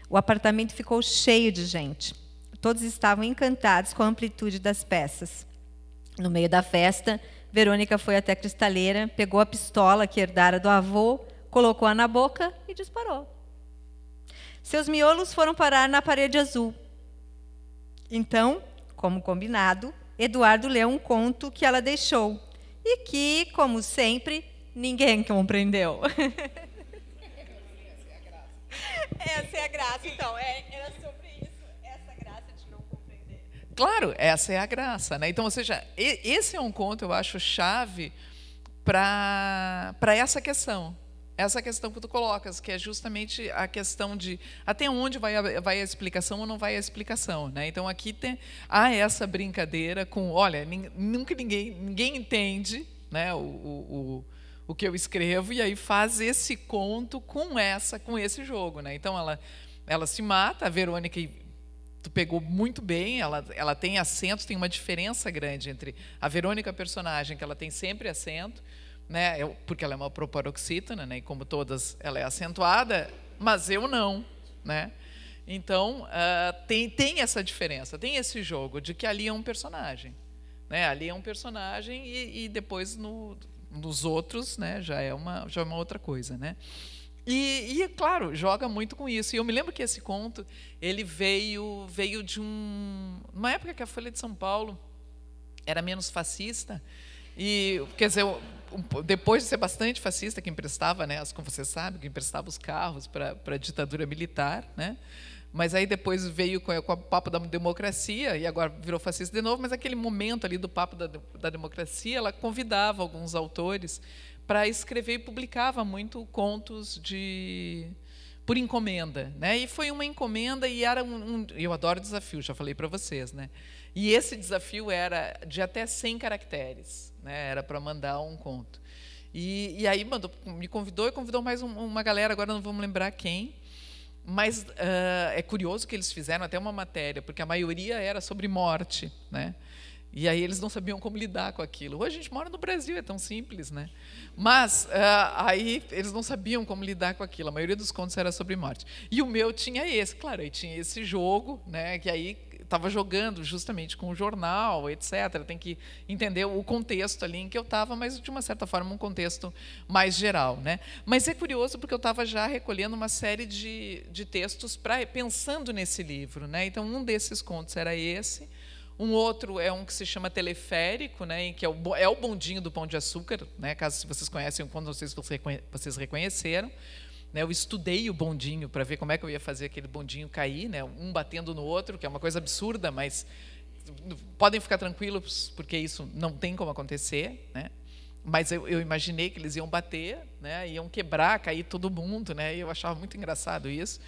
O apartamento ficou cheio de gente. Todos estavam encantados com a amplitude das peças. No meio da festa, Verônica foi até a cristaleira, pegou a pistola que herdara do avô, colocou-a na boca e disparou. Seus miolos foram parar na parede azul. Então, como combinado, Eduardo leu um conto que ela deixou e que, como sempre, ninguém compreendeu. Essa é a graça. Então, era sobre isso, essa graça de não compreender. Claro, essa é a graça, né? Então, ou seja, esse é um conto, eu acho, chave para essa questão. Essa questão que tu colocas, que é justamente a questão de até onde vai a explicação ou não vai a explicação, né? Então, aqui há essa brincadeira com, olha, nunca ninguém entende, né, o que eu escrevo, e aí faz esse conto com esse jogo, né? Então ela se mata, a Verônica, tu pegou muito bem, ela tem acento, tem uma diferença grande entre a Verônica, a personagem, que ela tem sempre acento, né? Porque ela é uma proparoxítona, né? E como todas, ela é acentuada, mas eu não, né? Então tem essa diferença, tem esse jogo de que ali é um personagem, né? Ali é um personagem e depois nos outros, né, já é uma outra coisa, né? E claro, joga muito com isso. E eu me lembro que esse conto ele veio de uma época que a Folha de São Paulo era menos fascista, e quer dizer, depois de ser bastante fascista, que emprestava, né, como você sabe, que emprestava os carros para a ditadura militar, né? Mas aí depois veio com o papo da democracia, e agora virou fascista de novo, mas aquele momento ali do papo da democracia, ela convidava alguns autores para escrever e publicava muito contos por encomenda, né? E foi uma encomenda e era eu adoro desafio, já falei para vocês, né? E esse desafio era de até 100 caracteres, né? Era para mandar um conto. E aí me convidou e convidou mais uma galera, agora não vamos lembrar quem. Mas é curioso que eles fizeram até uma matéria, porque a maioria era sobre morte, né? E aí eles não sabiam como lidar com aquilo. Hoje a gente mora no Brasil, é tão simples, né? Mas aí eles não sabiam como lidar com aquilo. A maioria dos contos era sobre morte. E o meu tinha esse, claro, aí tinha esse jogo, né? Que aí estava jogando justamente com o jornal, etc. Tem que entender o contexto ali em que eu estava, mas de uma certa forma um contexto mais geral, né? Mas é curioso porque eu estava já recolhendo uma série de textos pensando nesse livro, né? Então um desses contos era esse. Um outro é um que se chama Teleférico, né? Em que é o bondinho do Pão de Açúcar, né? Caso se vocês conhecem o conto, não sei se vocês reconheceram. Eu estudei o bondinho para ver como é que eu ia fazer aquele bondinho cair, né? Um batendo no outro, que é uma coisa absurda, mas podem ficar tranquilos, porque isso não tem como acontecer, né? Mas eu imaginei que eles iam bater, né? Iam quebrar, cair todo mundo, né? E eu achava muito engraçado isso.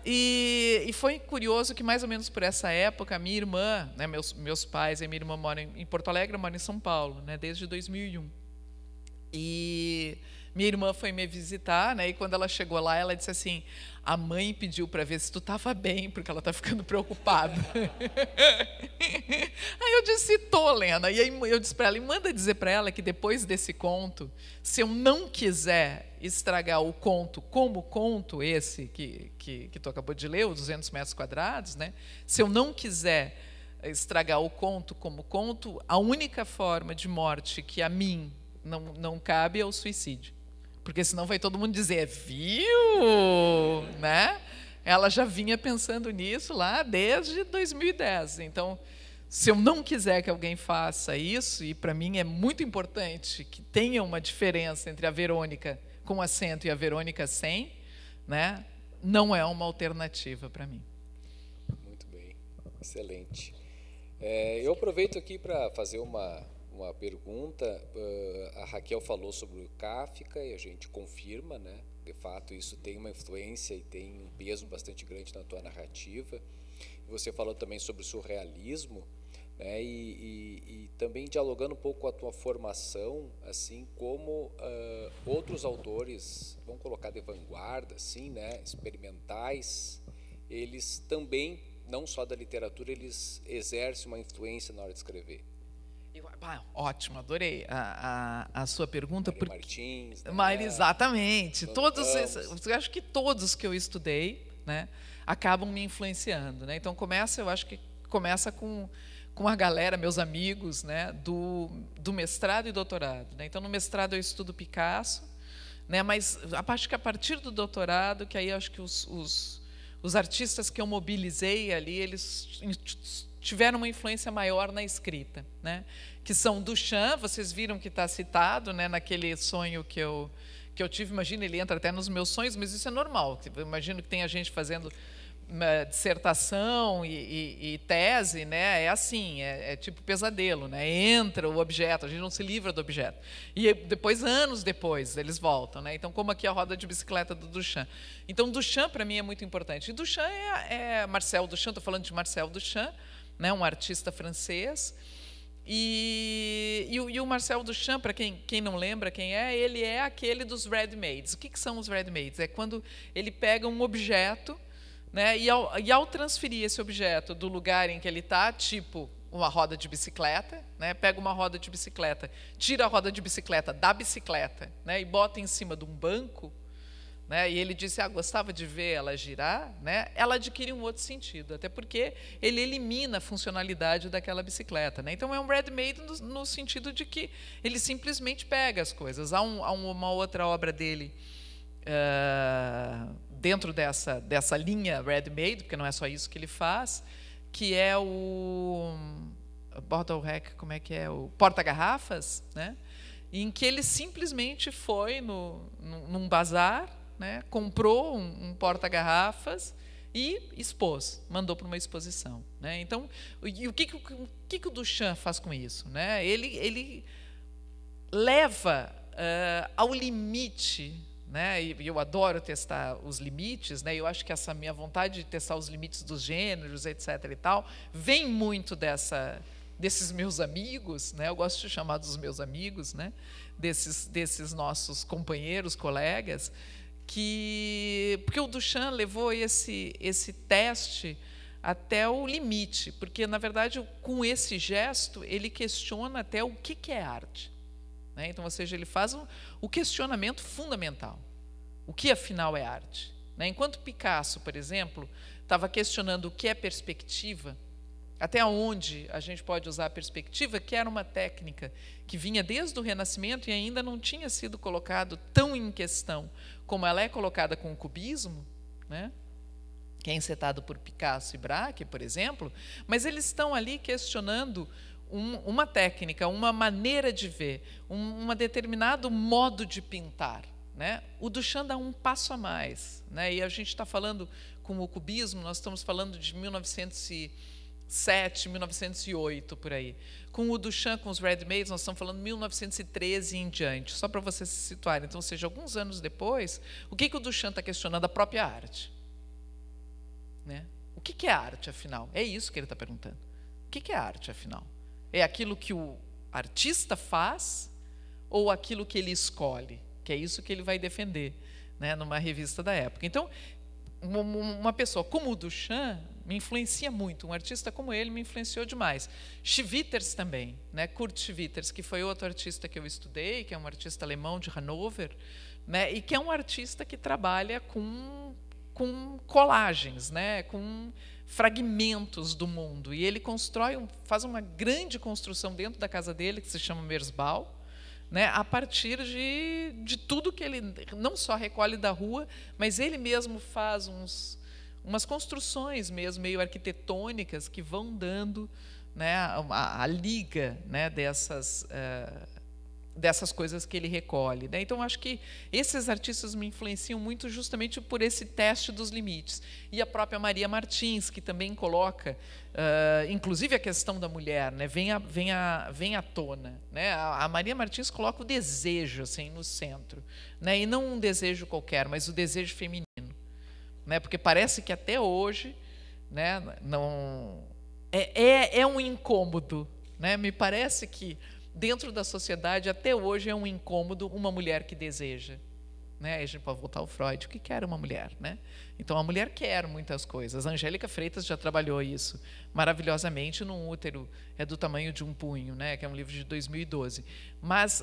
E foi curioso que, mais ou menos por essa época, a minha irmã, né? Meus pais e minha irmã moram em Porto Alegre, eu moro em São Paulo, né? Desde 2001. E minha irmã foi me visitar, né? E quando ela chegou lá, ela disse assim: a mãe pediu para ver se tu estava bem, porque ela está ficando preocupada. Aí eu disse: tô, Lena. E aí eu disse para ela: e manda dizer para ela que depois desse conto, se eu não quiser estragar o conto como conto esse que tu acabou de ler, os 200 metros quadrados, né? Se eu não quiser estragar o conto como conto, a única forma de morte que a mim não cabe é o suicídio. porque senão vai todo mundo dizer, viu, né? Ela já vinha pensando nisso lá desde 2010. Então, se eu não quiser que alguém faça isso, e para mim é muito importante que tenha uma diferença entre a Verônica com acento e a Verônica sem, né? Não é uma alternativa para mim. Muito bem, excelente. Eu aproveito aqui para fazer uma pergunta. A Raquel falou sobre o Kafka e a gente confirma, né? De fato, isso tem uma influência e tem um peso bastante grande na tua narrativa. Você falou também sobre o surrealismo, né? E também dialogando um pouco com a tua formação, assim como outros autores, vamos colocar de vanguarda, assim, né? Experimentais, eles também, não só da literatura, eles exercem uma influência na hora de escrever. Ótimo, adorei a sua pergunta. Maria Martins, exatamente. Eu acho que todos que eu estudei, né, acabam me influenciando, né? Então eu acho que começa com a galera, meus amigos, né, do mestrado e doutorado, né? Então no mestrado eu estudo Picasso, né, mas acho que a partir do doutorado, que aí acho que os artistas que eu mobilizei ali, eles tiveram uma influência maior na escrita, né? Que são Duchamp, vocês viram que está citado, né, naquele sonho que eu tive. Imagina, ele entra até nos meus sonhos, mas isso é normal. Eu imagino que tem a gente fazendo dissertação e tese, né? É assim, é tipo pesadelo, né? Entra o objeto, a gente não se livra do objeto. E depois, anos depois, eles voltam, né? Então, como aqui a roda de bicicleta do Duchamp. Então, Duchamp, para mim, é muito importante. E Duchamp é Marcel Duchamp, estou falando de Marcel Duchamp, né? Um artista francês. E o Marcel Duchamp, para quem não lembra quem é, ele é aquele dos ready-mades. O que são os ready-mades? É quando ele pega um objeto, né, e ao transferir esse objeto do lugar em que ele está, tipo uma roda de bicicleta, né, pega uma roda de bicicleta, tira a roda de bicicleta da bicicleta, né, e bota em cima de um banco, né, e ele disse, gostava de ver ela girar, né, ela adquire um outro sentido, até porque ele elimina a funcionalidade daquela bicicleta, né. Então é um ready-made no sentido de que ele simplesmente pega as coisas. Há uma outra obra dele dentro dessa linha ready-made, porque não é só isso que ele faz, que é o bottle rack, como é que é? O porta-garrafas, né? Em que ele simplesmente foi num bazar, né? Comprou um porta-garrafas e expôs, mandou para uma exposição, né? Então, o que o Duchamp faz com isso, né? Ele leva ao limite, né? E eu adoro testar os limites, né? Eu acho que essa minha vontade de testar os limites dos gêneros, etc. e tal, vem muito desses meus amigos, né? Eu gosto de chamar dos meus amigos, né? Desses nossos companheiros, colegas, porque o Duchamp levou esse teste até o limite, porque na verdade com esse gesto ele questiona até o que é arte. Então, ou seja, ele faz o questionamento fundamental. O que, afinal, é arte? Enquanto Picasso, por exemplo, estava questionando o que é perspectiva, até onde a gente pode usar a perspectiva, que era uma técnica que vinha desde o Renascimento e ainda não tinha sido colocado tão em questão como ela é colocada com o cubismo, né? Que é encetado por Picasso e Braque, por exemplo, mas eles estão ali questionando uma técnica, uma maneira de ver, um determinado modo de pintar, né? O Duchamp dá um passo a mais, né? E a gente está falando com o cubismo, nós estamos falando de 1907, 1908, por aí. Com o Duchamp, com os ready-mades, nós estamos falando de 1913 em diante, só para vocês se situarem. Então, ou seja, alguns anos depois, o que o Duchamp está questionando? A própria arte, né? O que é arte, afinal? É isso que ele está perguntando. O que é arte, afinal? É aquilo que o artista faz ou aquilo que ele escolhe? Que é isso que ele vai defender, né, numa revista da época. Então, uma pessoa como o Duchamp me influencia muito. Um artista como ele me influenciou demais. Schwitters também, né? Kurt Schwitters, que foi outro artista que eu estudei, que é um artista alemão de Hannover, né, e que é um artista que trabalha com colagens, né, com fragmentos do mundo, e ele faz uma grande construção dentro da casa dele, que se chama Merzbau, né, a partir de tudo que ele não só recolhe da rua, mas ele mesmo faz umas construções mesmo meio arquitetônicas que vão dando, né, a liga, né, dessas coisas que ele recolhe, né? Então, acho que esses artistas me influenciam muito justamente por esse teste dos limites. E a própria Maria Martins, que também coloca, inclusive, a questão da mulher, né? vem à tona. Né? A Maria Martins coloca o desejo assim, no centro, né? E não um desejo qualquer, mas o desejo feminino. Né? Porque parece que até hoje, né, não é um incômodo. Né? Me parece que dentro da sociedade, até hoje, é um incômodo uma mulher que deseja. Né? Aí a gente pode voltar ao Freud. O que quer uma mulher? Né? Então, a mulher quer muitas coisas. A Angélica Freitas já trabalhou isso maravilhosamente num útero do tamanho de um punho, né? Que é um livro de 2012. Mas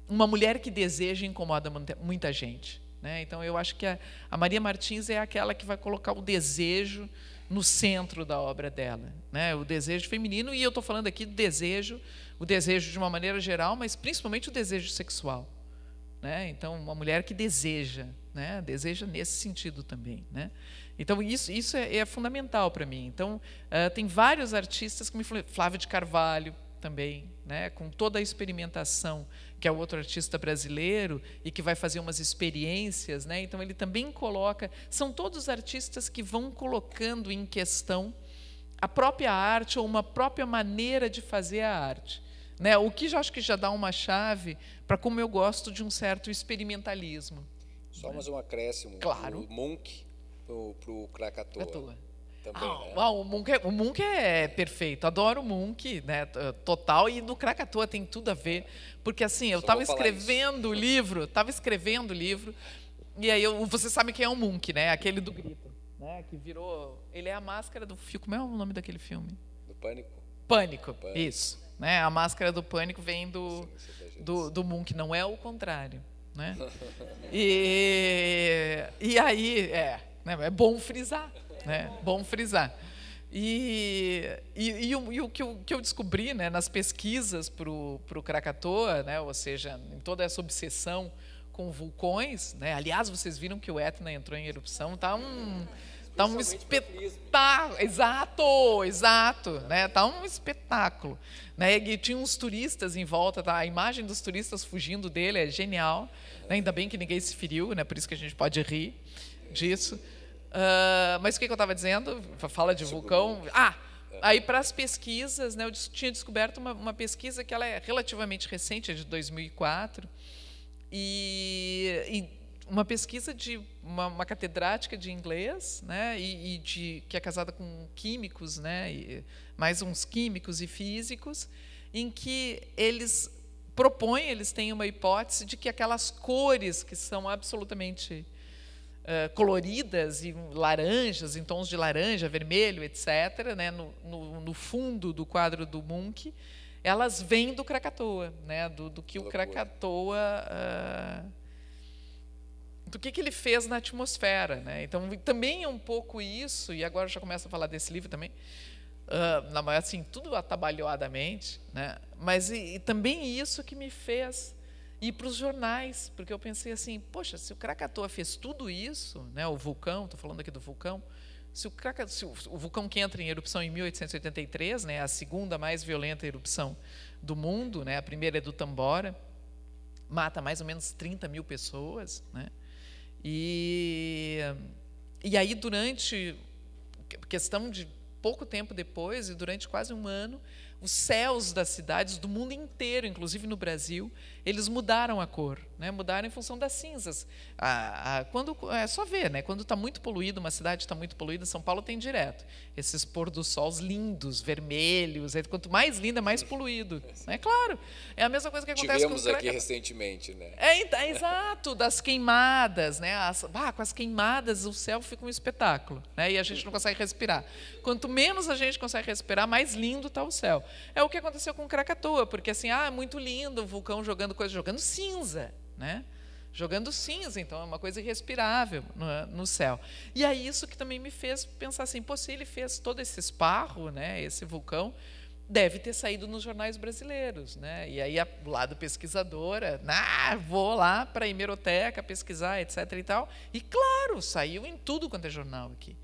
uma mulher que deseja incomoda muita gente. Né? Então, eu acho que a Maria Martins é aquela que vai colocar o desejo no centro da obra dela, né? O desejo feminino, e eu estou falando aqui do desejo, o desejo de uma maneira geral, mas principalmente o desejo sexual, né? Então, uma mulher que deseja, né? Deseja nesse sentido também, né? Então, isso é fundamental para mim. Então, tem vários artistas que me influenciam, Flávio de Carvalho também, né? Com toda a experimentação, que é o outro artista brasileiro e que vai fazer umas experiências, né? Então ele também coloca, são todos artistas que vão colocando em questão a própria arte ou uma própria maneira de fazer a arte, né? O que eu acho que já dá uma chave para como eu gosto de um certo experimentalismo. Só mais um acréscimo. Claro. O Munch para o Krakatoa. Também, né? O Munch é perfeito, adoro o Munch, né, total, e no Krakatoa tem tudo a ver, porque assim, eu estava escrevendo o livro, e aí você sabe quem é o Munch, né, aquele do grito, né, que virou, ele é a máscara do filme, como é o nome daquele filme? Do Pânico? Pânico, isso, né, a máscara do Pânico vem do Munch, não é o contrário, né, e aí, né, é bom frisar. Né? Bom frisar. E o que eu descobri, né, nas pesquisas para o Krakatoa, né, ou seja, em toda essa obsessão com vulcões, né, aliás, vocês viram que o Etna entrou em erupção, tá um espetáculo, exato, né, tá um espetáculo, né, e tinha uns turistas em volta, tá, a imagem dos turistas fugindo dele é genial, né, ainda bem que ninguém se feriu, né, por isso que a gente pode rir disso. Mas o que eu estava dizendo? Fala de vulcão. Aí para as pesquisas, né, eu tinha descoberto uma pesquisa que ela é relativamente recente, é de 2004, e uma pesquisa de uma catedrática de inglês, né, que é casada com químicos, né, mais uns químicos e físicos, em que eles têm uma hipótese de que aquelas cores que são absolutamente coloridas e laranjas, em tons de laranja, vermelho, etc., né, no fundo do quadro do Munch, elas vêm do Krakatoa, né, do que o Krakatoa, do que ele fez na atmosfera, né? Então também é um pouco isso, e agora eu já começo a falar desse livro também, assim, tudo atabalhoadamente, né? Mas e também isso que me fez ir para os jornais, porque eu pensei assim, poxa, se o Krakatoa fez tudo isso, né, o vulcão, estou falando aqui do vulcão, se o vulcão que entra em erupção em 1883, né, a segunda mais violenta erupção do mundo, né, a primeira é do Tambora, mata mais ou menos 30 mil pessoas, né, e aí durante questão de pouco tempo depois, e durante quase um ano, os céus das cidades do mundo inteiro, inclusive no Brasil, eles mudaram a cor, né? Mudaram em função das cinzas. Quando é só ver, né? Quando está muito poluído, uma cidade está muito poluída, São Paulo tem direto esses pôr do sol lindos, vermelhos. Quanto mais linda, mais poluído. É claro. É a mesma coisa que acontece Tivemos com aqui recentemente, né? Exato, das queimadas, né? Com as queimadas o céu fica um espetáculo, né? E a gente não consegue respirar. Quanto menos a gente consegue respirar, mais lindo está o céu. É o que aconteceu com Krakatoa, porque assim, é muito lindo o vulcão jogando cinza, né? Jogando cinza, então é uma coisa irrespirável no céu. E é isso que também me fez pensar assim, se ele fez todo esse esparro, né, esse vulcão, deve ter saído nos jornais brasileiros, né? E aí, o lado pesquisadora, vou lá para a hemeroteca pesquisar, etc. e tal. E, claro, saiu em tudo quanto é jornal aqui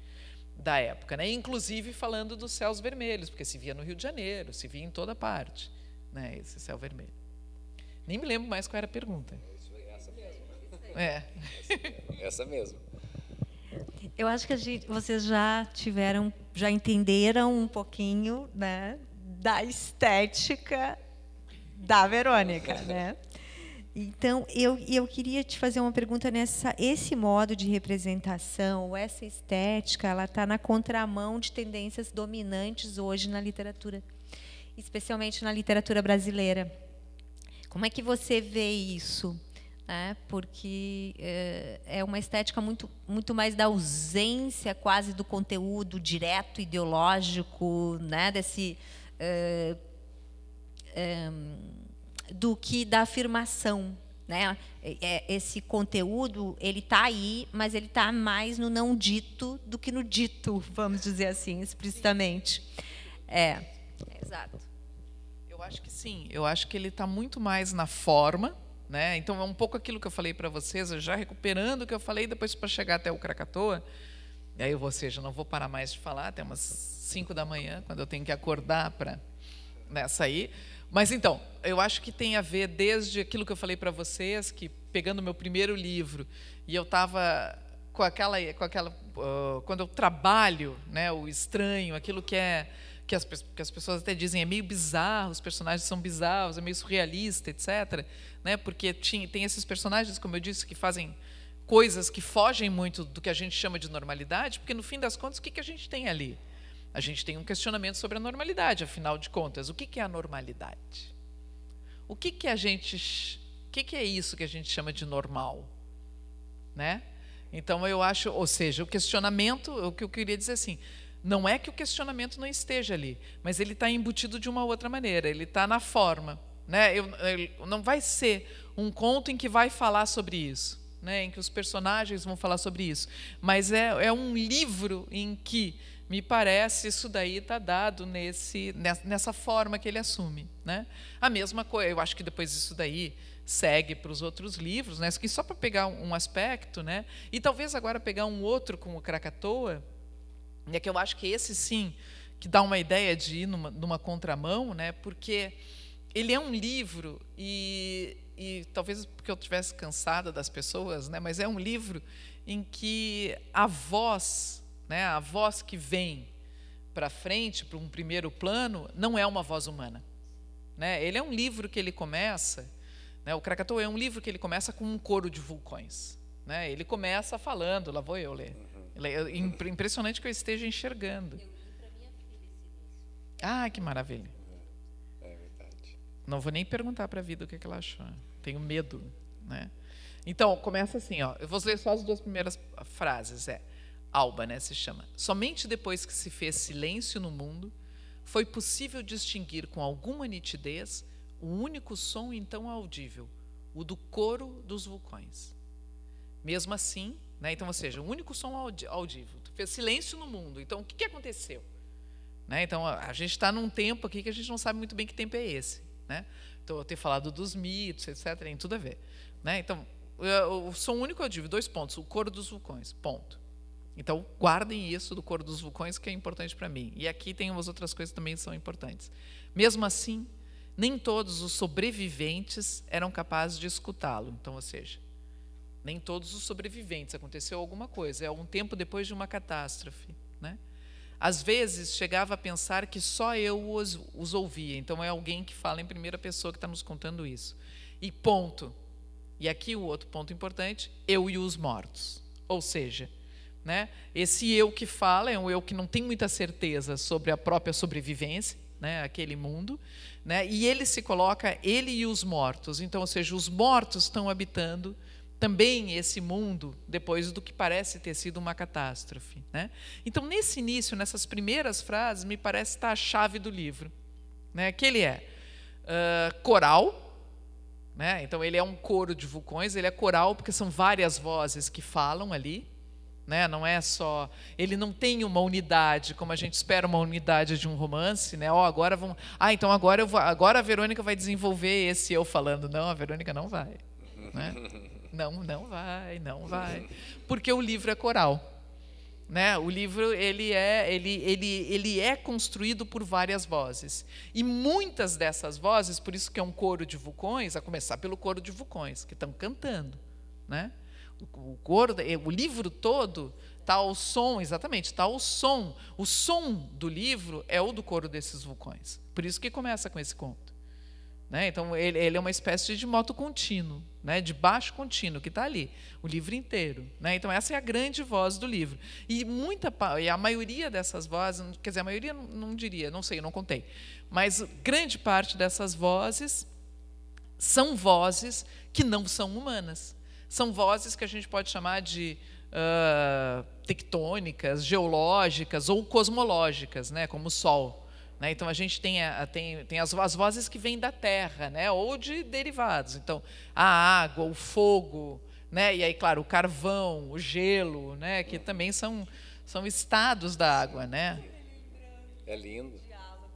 da época, né? Inclusive falando dos céus vermelhos, porque se via no Rio de Janeiro, se via em toda parte, né? Esse céu vermelho. Nem me lembro mais qual era a pergunta. Essa mesmo. Essa mesmo. Eu acho que vocês já entenderam um pouquinho, né, da estética da Verônica, né? Então, eu queria te fazer uma pergunta esse modo de representação, essa estética, ela está na contramão de tendências dominantes hoje na literatura, especialmente na literatura brasileira. Como é que você vê isso? Porque é uma estética muito mais da ausência quase do conteúdo direto, ideológico, né, do que da afirmação, né? Esse conteúdo ele está aí, mas ele está mais no não dito do que no dito, vamos dizer assim, explicitamente. Exato. Eu acho que sim. Eu acho que ele está muito mais na forma, né? Então é um pouco aquilo que eu falei para vocês, eu já recuperando o que eu falei depois para chegar até o Krakatoa. E aí, ou seja, não vou parar mais de falar até umas 5 da manhã, quando eu tenho que acordar para sair. Mas, então, eu acho que tem a ver desde aquilo que eu falei para vocês, que pegando o meu primeiro livro, e eu estava com aquela quando eu trabalho, né, o estranho, aquilo que as pessoas até dizem é meio bizarro, os personagens são bizarros, é meio surrealista, etc. Né, porque tem esses personagens, como eu disse, que fazem coisas que fogem muito do que a gente chama de normalidade, porque, no fim das contas, o que a gente tem ali? A gente tem um questionamento sobre a normalidade, afinal de contas. O que é a normalidade? O que é isso que a gente chama de normal? Né? Então, eu acho, ou seja, o questionamento, o que eu queria dizer assim, não é que o questionamento não esteja ali, mas ele está embutido de uma outra maneira, ele está na forma. Né? Não vai ser um conto em que vai falar sobre isso, né? Em que os personagens vão falar sobre isso, mas é um livro em que me parece isso daí está dado nessa forma que ele assume, né? A mesma coisa, eu acho que depois isso daí segue para os outros livros, né? Só para pegar um aspecto, né? E talvez agora pegar um outro com o Krakatoa, é que eu acho que esse sim que dá uma ideia de ir numa contramão, né? Porque ele é um livro e talvez porque eu estivesse cansada das pessoas, né? Mas é um livro em que a voz, né, a voz que vem para frente, para um primeiro plano, não é uma voz humana. Né? Ele é um livro que ele começa, né, o Krakatoa é um livro que ele começa com um coro de vulcões. Né? Ele começa falando, lá vou eu ler. É impressionante que eu esteja enxergando. Eu li para minha filha esse início. Que maravilha. É verdade. Não vou nem perguntar para a Vida o que ela achou. Tenho medo. Né? Então, começa assim, ó, eu vou ler só as 2 primeiras frases. Alba, né, se chama. Somente depois que se fez silêncio no mundo, foi possível distinguir com alguma nitidez o único som então audível, o do coro dos vulcões. Mesmo assim, né, então, ou seja, o único som audível. Fez silêncio no mundo. Então, o que aconteceu? Né, então, a gente está num tempo aqui que a gente não sabe muito bem que tempo é esse. Né? Então, eu ter falado dos mitos, etc., tem tudo a ver. Né? Então, o som único audível, 2 pontos, o coro dos vulcões, ponto. Então, guardem isso do coro dos vulcões, que é importante para mim. E aqui tem umas outras coisas que também são importantes. Mesmo assim, nem todos os sobreviventes eram capazes de escutá-lo. Então, ou seja, nem todos os sobreviventes. Aconteceu alguma coisa. É algum tempo depois de uma catástrofe. Né? Às vezes, chegava a pensar que só eu os ouvia. Então, é alguém que fala em primeira pessoa que está nos contando isso. E ponto. E aqui o outro ponto importante, eu e os mortos. Ou seja, né, esse eu que fala é um eu que não tem muita certeza sobre a própria sobrevivência, né, aquele mundo, né, e ele se coloca, ele e os mortos. Então, ou seja, os mortos estão habitando também esse mundo depois do que parece ter sido uma catástrofe. Né? Então, nesse início, nessas primeiras frases, me parece estar a chave do livro. Né, que ele é coral, né, então ele é um coro de vulcões, ele é coral porque são várias vozes que falam ali. né? Não é só, ele não tem uma unidade como a gente espera uma unidade de um romance, né? Agora vamos, então agora a Verônica vai desenvolver esse eu falando, não, a Verônica não vai, né? Não vai, porque o livro é coral, né? O livro ele é construído por várias vozes, e muitas dessas vozes, por isso que é um coro de vulcões, a começar pelo coro de vulcões que estão cantando, né? O livro todo está o som, exatamente, está o som. O som do livro é o do coro desses vulcões. Por isso que começa com esse conto, né? Então, ele é uma espécie de moto contínuo, né? De baixo contínuo, que está ali, o livro inteiro, né? Então, essa é a grande voz do livro. E a maioria dessas vozes, quer dizer, a maioria não diria, não sei, eu não contei, mas grande parte dessas vozes são vozes que não são humanas. São vozes que a gente pode chamar de tectônicas, geológicas ou cosmológicas, né, como o Sol, né? Então, a gente tem as vozes que vêm da Terra, né, ou de derivados. Então, a água, o fogo, né, e aí, claro, o carvão, o gelo, né, que também são estados da água, né? É lindo. O diálogo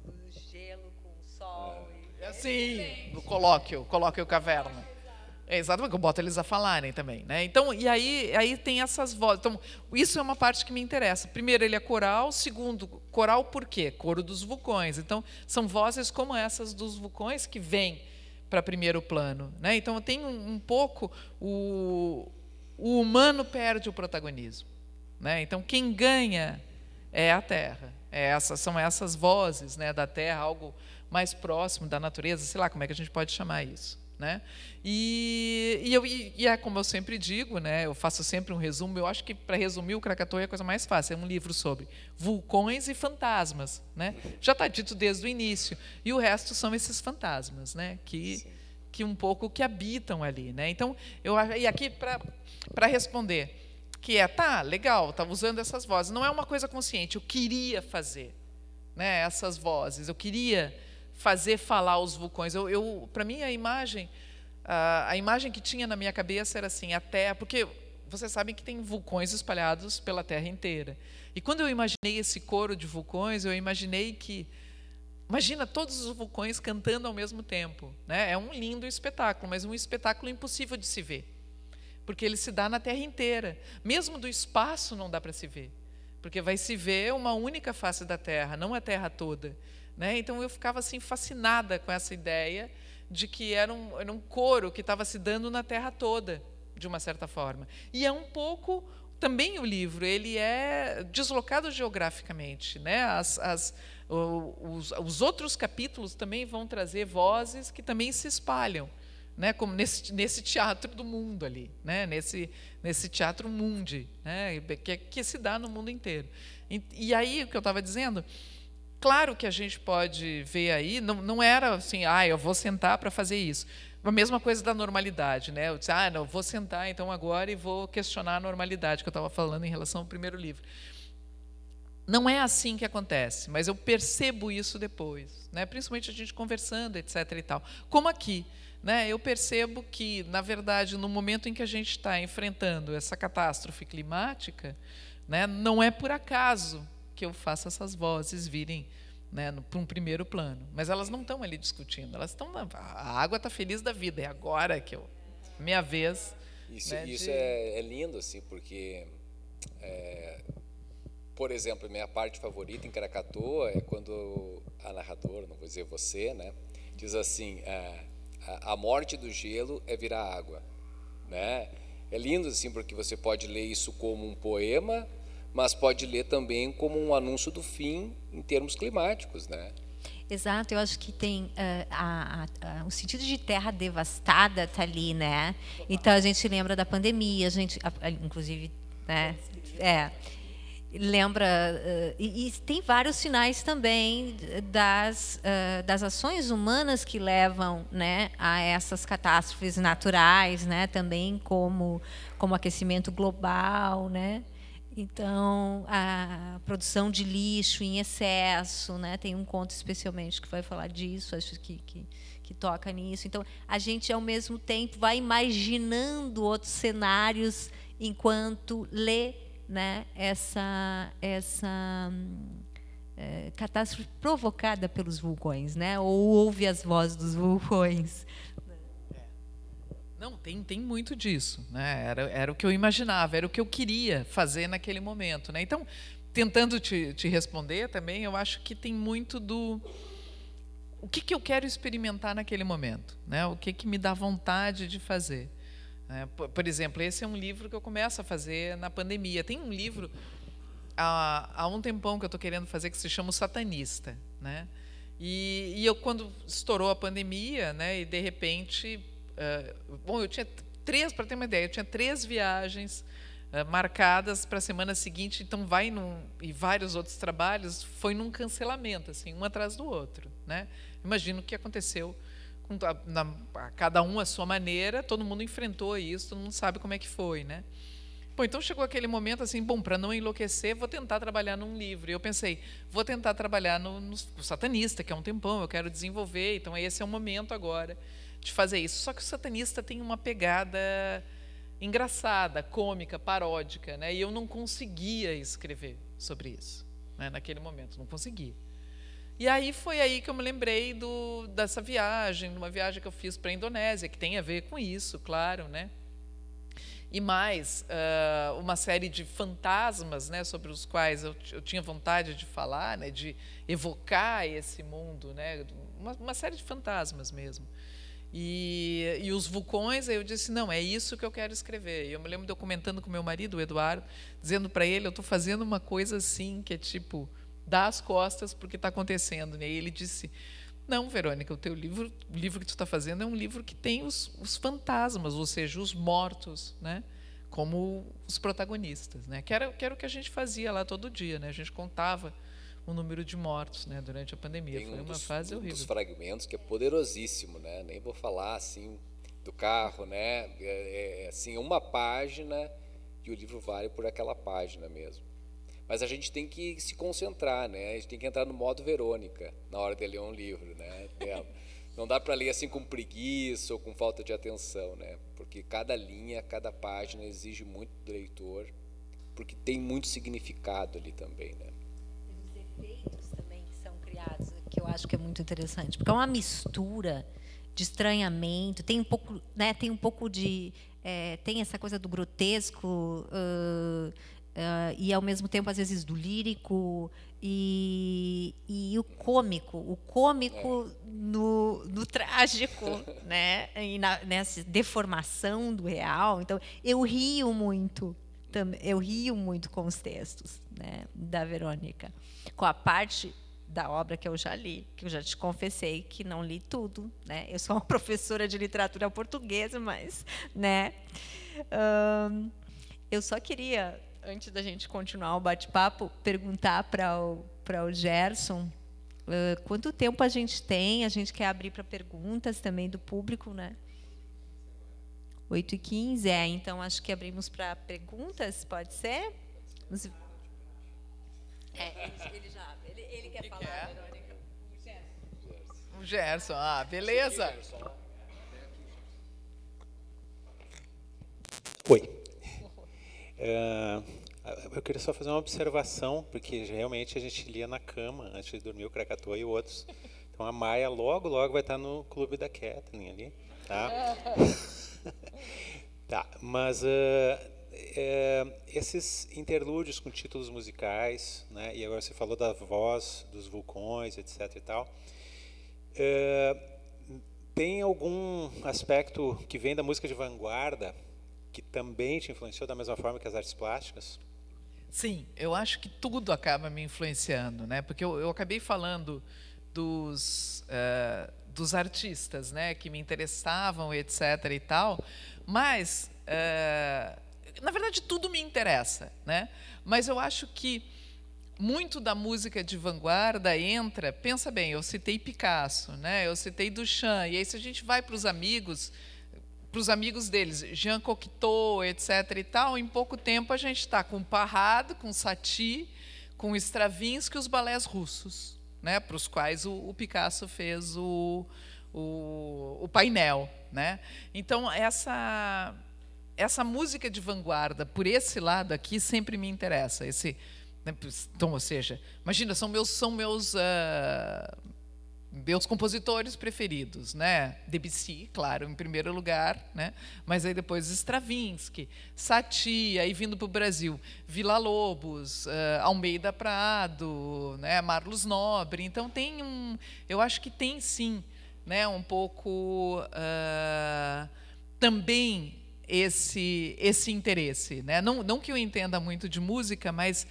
do gelo com o sol. Assim, no colóquio caverna. É exatamente, que eu boto eles a falarem também, né? Então, e aí tem essas vozes. Então, isso é uma parte que me interessa. Primeiro, ele é coral. Segundo, coral por quê? Coro dos vulcões. Então, são vozes como essas dos vulcões que vêm para primeiro plano, né? Então, tem um pouco o humano perde o protagonismo, né? Então, quem ganha é a Terra. São essas vozes, né, da Terra, algo mais próximo da natureza, sei lá como é que a gente pode chamar isso, né? E é como eu sempre digo, né? Eu faço sempre um resumo. Eu acho que, para resumir, o Krakatoa é a coisa mais fácil. É um livro sobre vulcões e fantasmas, né? Já está dito desde o início. E o resto são esses fantasmas, né? Que um pouco que habitam ali, né? Então, e aqui para responder, que legal, tá usando essas vozes. Não é uma coisa consciente. Eu queria fazer, né, essas vozes. Eu queria fazer falar os vulcões. Para mim, a imagem que tinha na minha cabeça era assim, a Terra, porque vocês sabem que tem vulcões espalhados pela Terra inteira. E quando eu imaginei esse coro de vulcões, eu imaginei que, imagina todos os vulcões cantando ao mesmo tempo, né? É um lindo espetáculo, mas um espetáculo impossível de se ver, porque ele se dá na Terra inteira. Mesmo do espaço não dá para se ver, porque vai se ver uma única face da Terra, não a Terra toda, né? Então, eu ficava assim fascinada com essa ideia de que era um coro que estava se dando na Terra toda, de uma certa forma. E é um pouco também o livro, ele é deslocado geograficamente, né? Os outros capítulos também vão trazer vozes que também se espalham, né? Como nesse teatro do mundo ali, né? Nesse teatro mundi, né? Que se dá no mundo inteiro. E aí, o que eu estava dizendo, claro que a gente pode ver aí, não era assim, eu vou sentar para fazer isso. A mesma coisa da normalidade, né? Eu disse, não, vou sentar então agora e vou questionar a normalidade, que eu estava falando em relação ao primeiro livro. Não é assim que acontece, mas eu percebo isso depois, né? Principalmente a gente conversando, etc. e tal. Como aqui, né? Eu percebo que, na verdade, no momento em que a gente está enfrentando essa catástrofe climática, né, não é por acaso que eu faço essas vozes virem, né, para um primeiro plano. Mas elas não estão ali discutindo, elas estão... A água está feliz da vida, é agora que minha vez... Isso é lindo, assim, porque, por exemplo, a minha parte favorita em Krakatoa é quando a narradora, não vou dizer você, né, diz assim, a morte do gelo é virar água, né? É lindo, assim, porque você pode ler isso como um poema, mas pode ler também como um anúncio do fim em termos climáticos, né? Exato, eu acho que tem o sentido de terra devastada está ali, né? Então a gente lembra da pandemia, inclusive, né? Lembra e tem vários sinais também das ações humanas que levam, né, a essas catástrofes naturais, né? Também como aquecimento global, né? Então, a produção de lixo em excesso, né? Tem um conto especialmente que vai falar disso, acho que toca nisso. Então, a gente, ao mesmo tempo, vai imaginando outros cenários enquanto lê, né, essa catástrofe provocada pelos vulcões, né, ou ouve as vozes dos vulcões. Não, tem muito disso, né? Era o que eu imaginava, era o que eu queria fazer naquele momento, né? Então, tentando te responder também, eu acho que tem muito do o que eu quero experimentar naquele momento, né? O que me dá vontade de fazer. Por exemplo, esse é um livro que eu começo a fazer na pandemia. Tem um livro há um tempão que eu estou querendo fazer que se chama O Satanista, né? E eu, quando estourou a pandemia, né, e de repente, bom, eu tinha para ter uma ideia, eu tinha 3 viagens marcadas para a semana seguinte, então e vários outros trabalhos foi num cancelamento, assim, um atrás do outro, né? Imagino o que aconteceu cada um à sua maneira, todo mundo enfrentou isso, todo mundo sabe como é que foi, né? Bom, então chegou aquele momento assim, bom, para não enlouquecer, vou tentar trabalhar num livro. E eu pensei, vou tentar trabalhar no Satanista, que é um tempão, eu quero desenvolver, então esse é o momento agora de fazer isso. Só que o Satanista tem uma pegada engraçada, cômica, paródica, né? E eu não conseguia escrever sobre isso, né? Naquele momento, não conseguia. E aí foi aí que eu me lembrei dessa viagem, uma viagem que eu fiz para a Indonésia, que tem a ver com isso, claro, né? E mais uma série de fantasmas, né, sobre os quais eu tinha vontade de falar, né, de evocar esse mundo, né, uma série de fantasmas mesmo. E os vulcões, aí eu disse, não, é isso que eu quero escrever. E eu me lembro de eu comentando com meu marido, o Eduardo, dizendo para ele, eu estou fazendo uma coisa assim, que é tipo, dá as costas para o que está acontecendo. E ele disse, não, Verônica, o livro que tu está fazendo é um livro que tem os fantasmas, ou seja, os mortos, né, como os protagonistas, né, que era o que a gente fazia lá todo dia, né, a gente contava o número de mortos, né, durante a pandemia. Foi uma fase horrível. Um dos fragmentos que é poderosíssimo, né, nem vou falar assim do carro, né, assim uma página e o livro vale por aquela página mesmo. Mas a gente tem que se concentrar, né? A gente tem que entrar no modo Verônica na hora de ler um livro, né? Não dá para ler assim com preguiça ou com falta de atenção, né? Porque cada linha, cada página exige muito do leitor, porque tem muito significado ali também, né? Os efeitos também que são criados, que eu acho que é muito interessante, porque é uma mistura de estranhamento, tem um pouco, né? Tem um pouco de tem essa coisa do grotesco. E ao mesmo tempo às vezes do lírico e o cômico no trágico, né, e nessa deformação do real. Então eu rio muito com os textos, né, da Verônica, com a parte da obra que eu já li, que eu já te confessei que não li tudo, né? Eu sou uma professora de literatura portuguesa, mas, né, eu só queria, antes da gente continuar o bate-papo, perguntar para o Gerson quanto tempo a gente tem. A gente quer abrir para perguntas também do público, né? 8h15, então acho que abrimos para perguntas, pode ser? Ele quer falar, Verônica. O Gerson, beleza. Oi. Eu queria só fazer uma observação, porque realmente a gente lia na cama antes de dormir, o Krakatoa e outros. Então a Maia logo vai estar no clube da Kathleen ali, tá? Tá, mas esses interlúdios com títulos musicais, né? E agora você falou da voz dos vulcões, etc. e tal. Tem algum aspecto que vem da música de vanguarda que também te influenciou da mesma forma que as artes plásticas? Sim, eu acho que tudo acaba me influenciando, né? Porque eu acabei falando dos artistas, né, que me interessavam, etc. e tal, mas na verdade tudo me interessa, né? Mas eu acho que muito da música de vanguarda entra, pensa bem, eu citei Picasso, né? Eu citei Duchamp, e aí se a gente vai para os amigos deles, Jean Cocteau, etc. e tal, em pouco tempo a gente está com Parrado, com Satie, com Stravinsky e os balés russos, né, para os quais o Picasso fez o painel, né? Então essa música de vanguarda, por esse lado aqui, sempre me interessa. Então, ou seja, imagina, são meus compositores preferidos, né? Debussy, claro, em primeiro lugar, né? Mas aí depois Stravinsky, Satie, aí vindo para o Brasil, Villa-Lobos, Almeida Prado, né? Marlos Nobre. Então eu acho que tem sim, né? Um pouco também esse interesse, né? Não que eu entenda muito de música, mas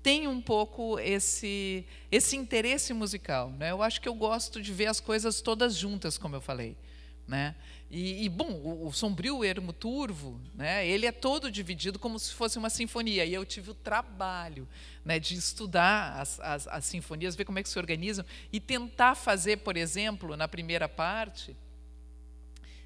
tem um pouco esse interesse musical, né? Eu acho que eu gosto de ver as coisas todas juntas, como eu falei, né? Bom, o Sombrio Ermo Turvo, né? Ele é todo dividido como se fosse uma sinfonia. E eu tive o trabalho, né, de estudar as sinfonias, ver como é que se organizam e tentar fazer, por exemplo, na primeira parte,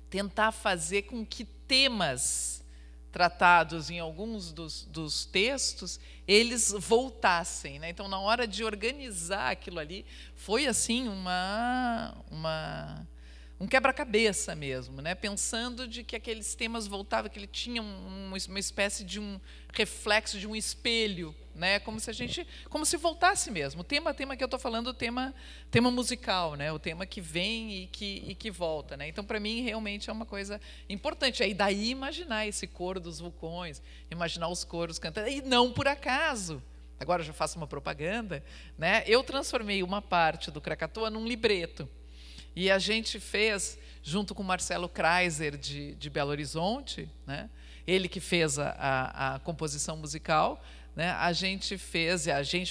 tentar fazer com que temas tratados em alguns dos textos, eles voltassem, né? Então, na hora de organizar aquilo ali, foi assim um quebra-cabeça mesmo, né? Pensando de que aqueles temas voltavam, que ele tinha uma espécie de um reflexo, de um espelho, né? Como se voltasse mesmo. O tema que eu estou falando, o tema musical, né? O tema que vem e que volta, né? Então, para mim, realmente é uma coisa importante. Aí daí imaginar esse coro dos vulcões, imaginar os coros cantando, e não por acaso. Agora eu já faço uma propaganda, né? Eu transformei uma parte do Krakatoa num libreto. E a gente fez, junto com o Marcelo Kreiser, de Belo Horizonte, né? Ele que fez a composição musical, né? A gente fez,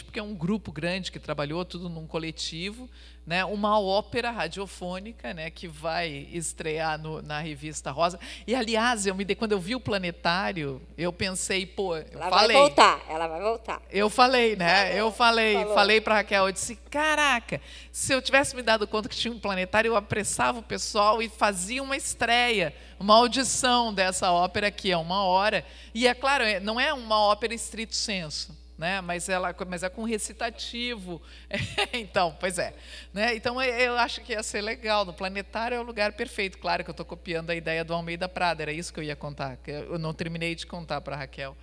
porque é um grupo grande que trabalhou tudo num coletivo, né? Uma ópera radiofônica, né? Que vai estrear na revista Rosa. E, aliás, quando eu vi o Planetário, eu pensei, ela vai voltar. Eu falei, né? Falou. Falei para a Raquel, eu disse, caraca, se eu tivesse me dado conta que tinha um Planetário, eu apressava o pessoal e fazia uma estreia, uma audição dessa ópera que é 1 hora. E, é claro, não é uma ópera estrito sensu, né? Mas é com recitativo. Então, pois é. Né? Então, eu acho que ia ser legal. No Planetário é o lugar perfeito. Claro que eu estou copiando a ideia do Almeida Prado, era isso que eu ia contar. Que eu não terminei de contar para a Raquel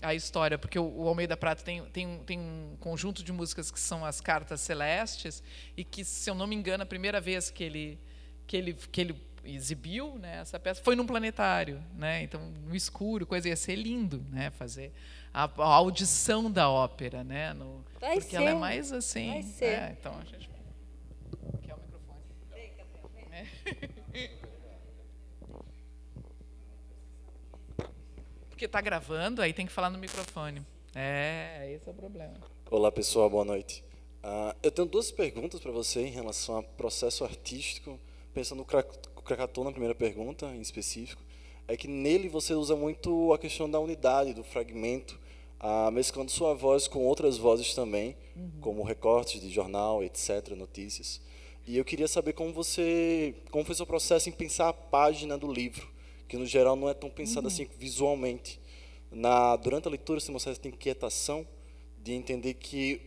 a história, porque o Almeida Prado tem um conjunto de músicas que são as Cartas Celestes, e que, se eu não me engano, a primeira vez que ele exibiu, né, essa peça foi num planetário, né? Então, no escuro, coisa, ia ser lindo, né, fazer a audição da ópera, né, porque ela é mais assim. Vai ser. Então a gente quer o microfone. Porque está gravando, aí tem que falar no microfone. Esse é o problema. Olá, pessoal, boa noite. Eu tenho 2 perguntas para você em relação ao processo artístico. Pensando no Krakatoa, na primeira pergunta, em específico, é que nele você usa muito a questão da unidade, do fragmento, mesclando sua voz com outras vozes também, como recortes de jornal, etc., notícias. E eu queria saber como foi o seu processo em pensar a página do livro, que no geral não é tão pensado assim visualmente. Durante a leitura você tem uma certa inquietação de entender que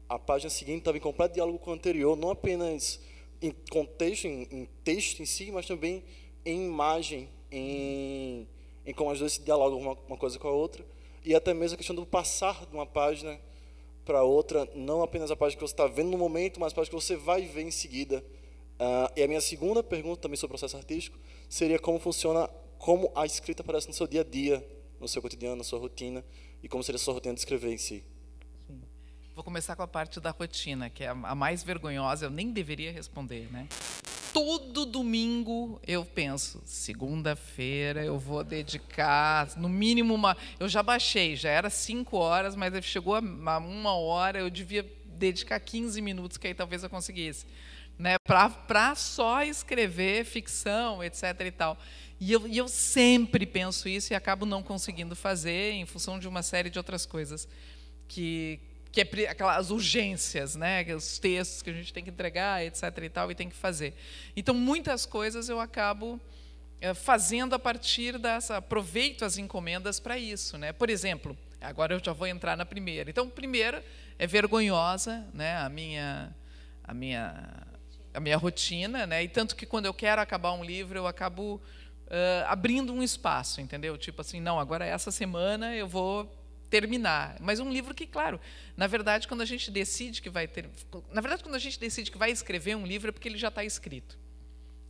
a página seguinte estava em completo diálogo com a anterior, não apenas em contexto, em texto em si, mas também em imagem, em como as duas se dialogam uma coisa com a outra, e até mesmo a questão do passar de uma página para outra, não apenas a página que você está vendo no momento, mas a página que você vai ver em seguida. E a minha segunda pergunta, também sobre o processo artístico, seria como funciona, como a escrita aparece no seu dia a dia, no seu cotidiano, na sua rotina, e como seria a sua rotina de escrever em si. Vou começar com a parte da rotina, que é a mais vergonhosa, eu nem deveria responder, né? Todo domingo eu penso, segunda-feira eu vou dedicar, no mínimo eu já baixei, já era 5 horas, mas chegou a 1 hora, eu devia dedicar 15 minutos, que aí talvez eu conseguisse, né? Para só escrever ficção, etc. e tal. E eu sempre penso isso e acabo não conseguindo fazer, em função de uma série de outras coisas que é aquelas urgências, né? Os textos que a gente tem que entregar, etc. e tal, e tem que fazer. Então, muitas coisas eu acabo fazendo a partir aproveito as encomendas para isso, né? Por exemplo, agora eu já vou entrar na primeira. Então, primeira é vergonhosa, né? A minha rotina, né? E tanto que quando eu quero acabar um livro, eu acabo abrindo um espaço, entendeu? Tipo assim, não, agora essa semana eu vou terminar. Mas um livro que, claro, na verdade, quando a gente decide que vai escrever um livro é porque ele já está escrito.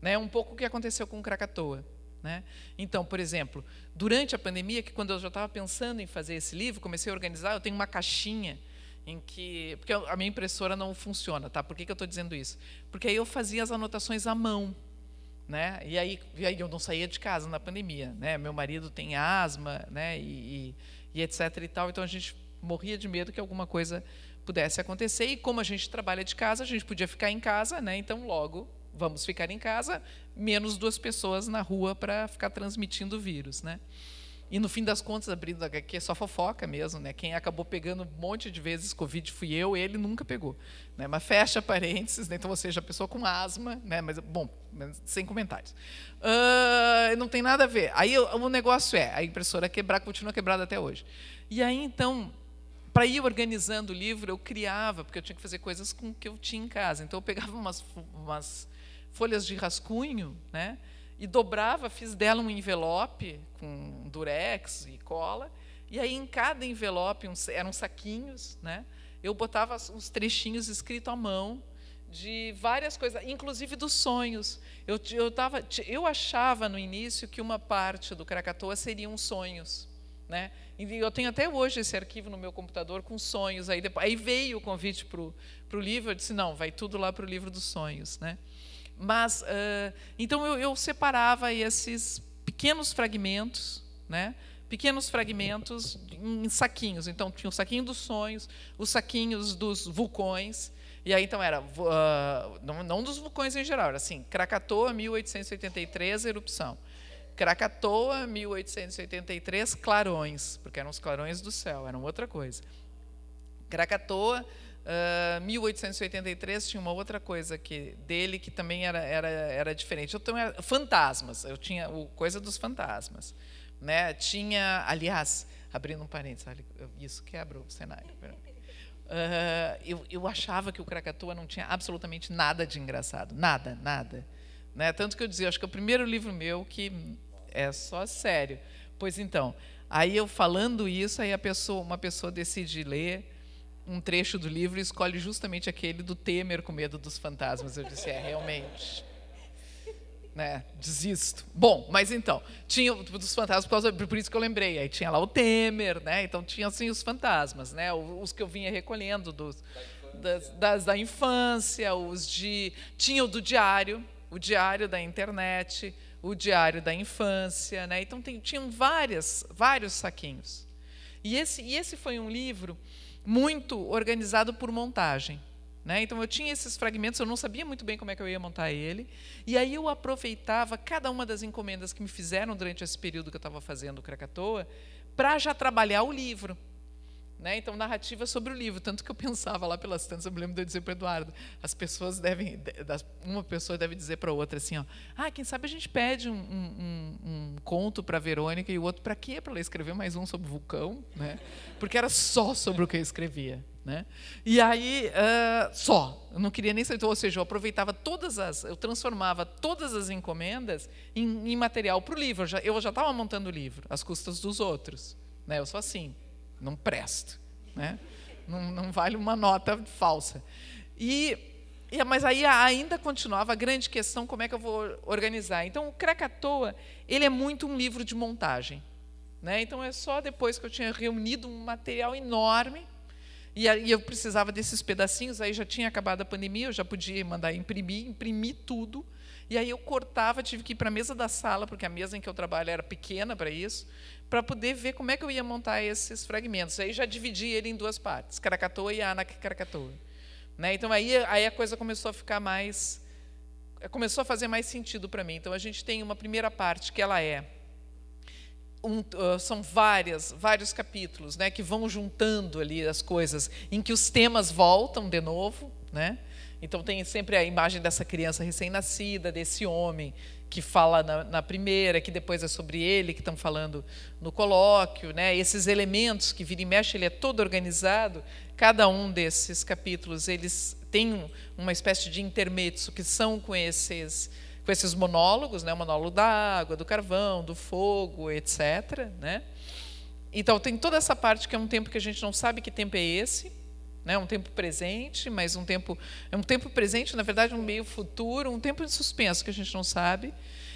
Né? Um pouco o que aconteceu com o Krakatoa. Né? Então, por exemplo, durante a pandemia, que quando eu já estava pensando em fazer esse livro, comecei a organizar, eu tenho uma caixinha em que... Porque a minha impressora não funciona, tá? Por que eu estou dizendo isso? Porque aí eu fazia as anotações à mão. Né? E aí eu não saía de casa na pandemia. Né? Meu marido tem asma, né? e etc. e tal, então a gente morria de medo que alguma coisa pudesse acontecer, e como a gente trabalha de casa, a gente podia ficar em casa, né? Então logo vamos ficar em casa, menos 2 pessoas na rua para ficar transmitindo o vírus. Né? E no fim das contas, abrindo aqui é só fofoca mesmo, né? Quem acabou pegando um monte de vezes Covid fui eu, ele nunca pegou. Né? Mas fecha parênteses, né? Então, ou seja, a pessoa com asma, né? Mas, bom, sem comentários. Não tem nada a ver. Aí o negócio a impressora continua quebrada até hoje. E aí, então, para ir organizando o livro, eu criava, porque eu tinha que fazer coisas com o que eu tinha em casa. Então, eu pegava umas folhas de rascunho, né? E dobrava, fiz dela um envelope com durex e cola, e aí em cada envelope, eram saquinhos, né? Eu botava uns trechinhos escritos à mão de várias coisas, inclusive dos sonhos. Eu achava no início que uma parte do Krakatoa seriam sonhos. Né? E eu tenho até hoje esse arquivo no meu computador com sonhos. Aí veio o convite para o livro, eu disse, não, vai tudo lá para o livro dos sonhos. Né? Mas, então, eu separava esses pequenos fragmentos, né? Pequenos fragmentos em saquinhos. Então, tinha o saquinho dos sonhos, os saquinhos dos vulcões. E aí, então, era não dos vulcões em geral, era assim, Krakatoa, 1883, erupção. Krakatoa, 1883, clarões, porque eram os clarões do céu, eram outra coisa. Krakatoa, 1883, tinha uma outra coisa dele que também era diferente. Então, fantasmas, eu tinha coisa dos fantasmas. Né? Tinha, aliás, abrindo um parênteses, isso quebra o cenário. Eu achava que o Krakatoa não tinha absolutamente nada de engraçado, nada. Né? Tanto que eu dizia, acho que é o primeiro livro meu que é só sério. Pois então, aí eu falando isso, aí uma pessoa decide ler um trecho do livro e escolhe justamente aquele do Temer com medo dos fantasmas. Eu disse, realmente, né, desisto. Bom, mas então, tinha dos fantasmas, por isso que eu lembrei, aí tinha lá o Temer, né, então tinha assim os fantasmas, né, os que eu vinha recolhendo da infância, tinha o do diário, o diário da internet, o diário da infância, né, então tinham vários saquinhos. E esse foi um livro muito organizado por montagem. Né? Então, eu tinha esses fragmentos, eu não sabia muito bem como é que eu ia montar ele, e aí eu aproveitava cada uma das encomendas que me fizeram durante esse período que eu estava fazendo o Krakatoa, para já trabalhar o livro. Né? Então, narrativa sobre o livro, tanto que eu pensava lá pelas tantas, eu me lembro de eu dizer para o Eduardo, uma pessoa deve dizer para a outra assim, quem sabe a gente pede um conto para a Verônica e o outro para quê? Para ela escrever mais um sobre vulcão, né? Porque era só sobre o que eu escrevia. Né? E aí, eu não queria nem saber, ou seja, eu aproveitava eu transformava todas as encomendas em material para o livro, eu já estava montando o livro, às custas dos outros. Né? Eu sou assim. Não presto, né? Não vale uma nota falsa. Mas aí ainda continuava a grande questão, como é que eu vou organizar? Então, o Krakatoa, ele é muito um livro de montagem. Né? Então, é só depois que eu tinha reunido um material enorme, e aí eu precisava desses pedacinhos, aí já tinha acabado a pandemia, eu já podia mandar imprimir tudo, e aí eu cortava, tive que ir para a mesa da sala, porque a mesa em que eu trabalho era pequena para isso, para poder ver como é que eu ia montar esses fragmentos. Aí já dividi ele em 2 partes, Krakatoa e Anak Krakatoa. Né? Então, aí a coisa começou a ficar começou a fazer mais sentido para mim. Então, a gente tem uma primeira parte, que ela são vários capítulos, né, que vão juntando ali as coisas, em que os temas voltam de novo. Né? Então, tem sempre a imagem dessa criança recém-nascida, desse homem que fala na primeira, que depois é sobre ele, que estão falando no colóquio. Né? Esses elementos que vira e mexe, ele é todo organizado. Cada um desses capítulos, eles têm uma espécie de intermezzo, que são com com esses monólogos, né? O monólogo da água, do carvão, do fogo, etc., né? Então, tem toda essa parte que é um tempo que a gente não sabe que tempo é esse, né? Um tempo presente, mas é um tempo presente, na verdade, um meio futuro, um tempo de suspenso que a gente não sabe.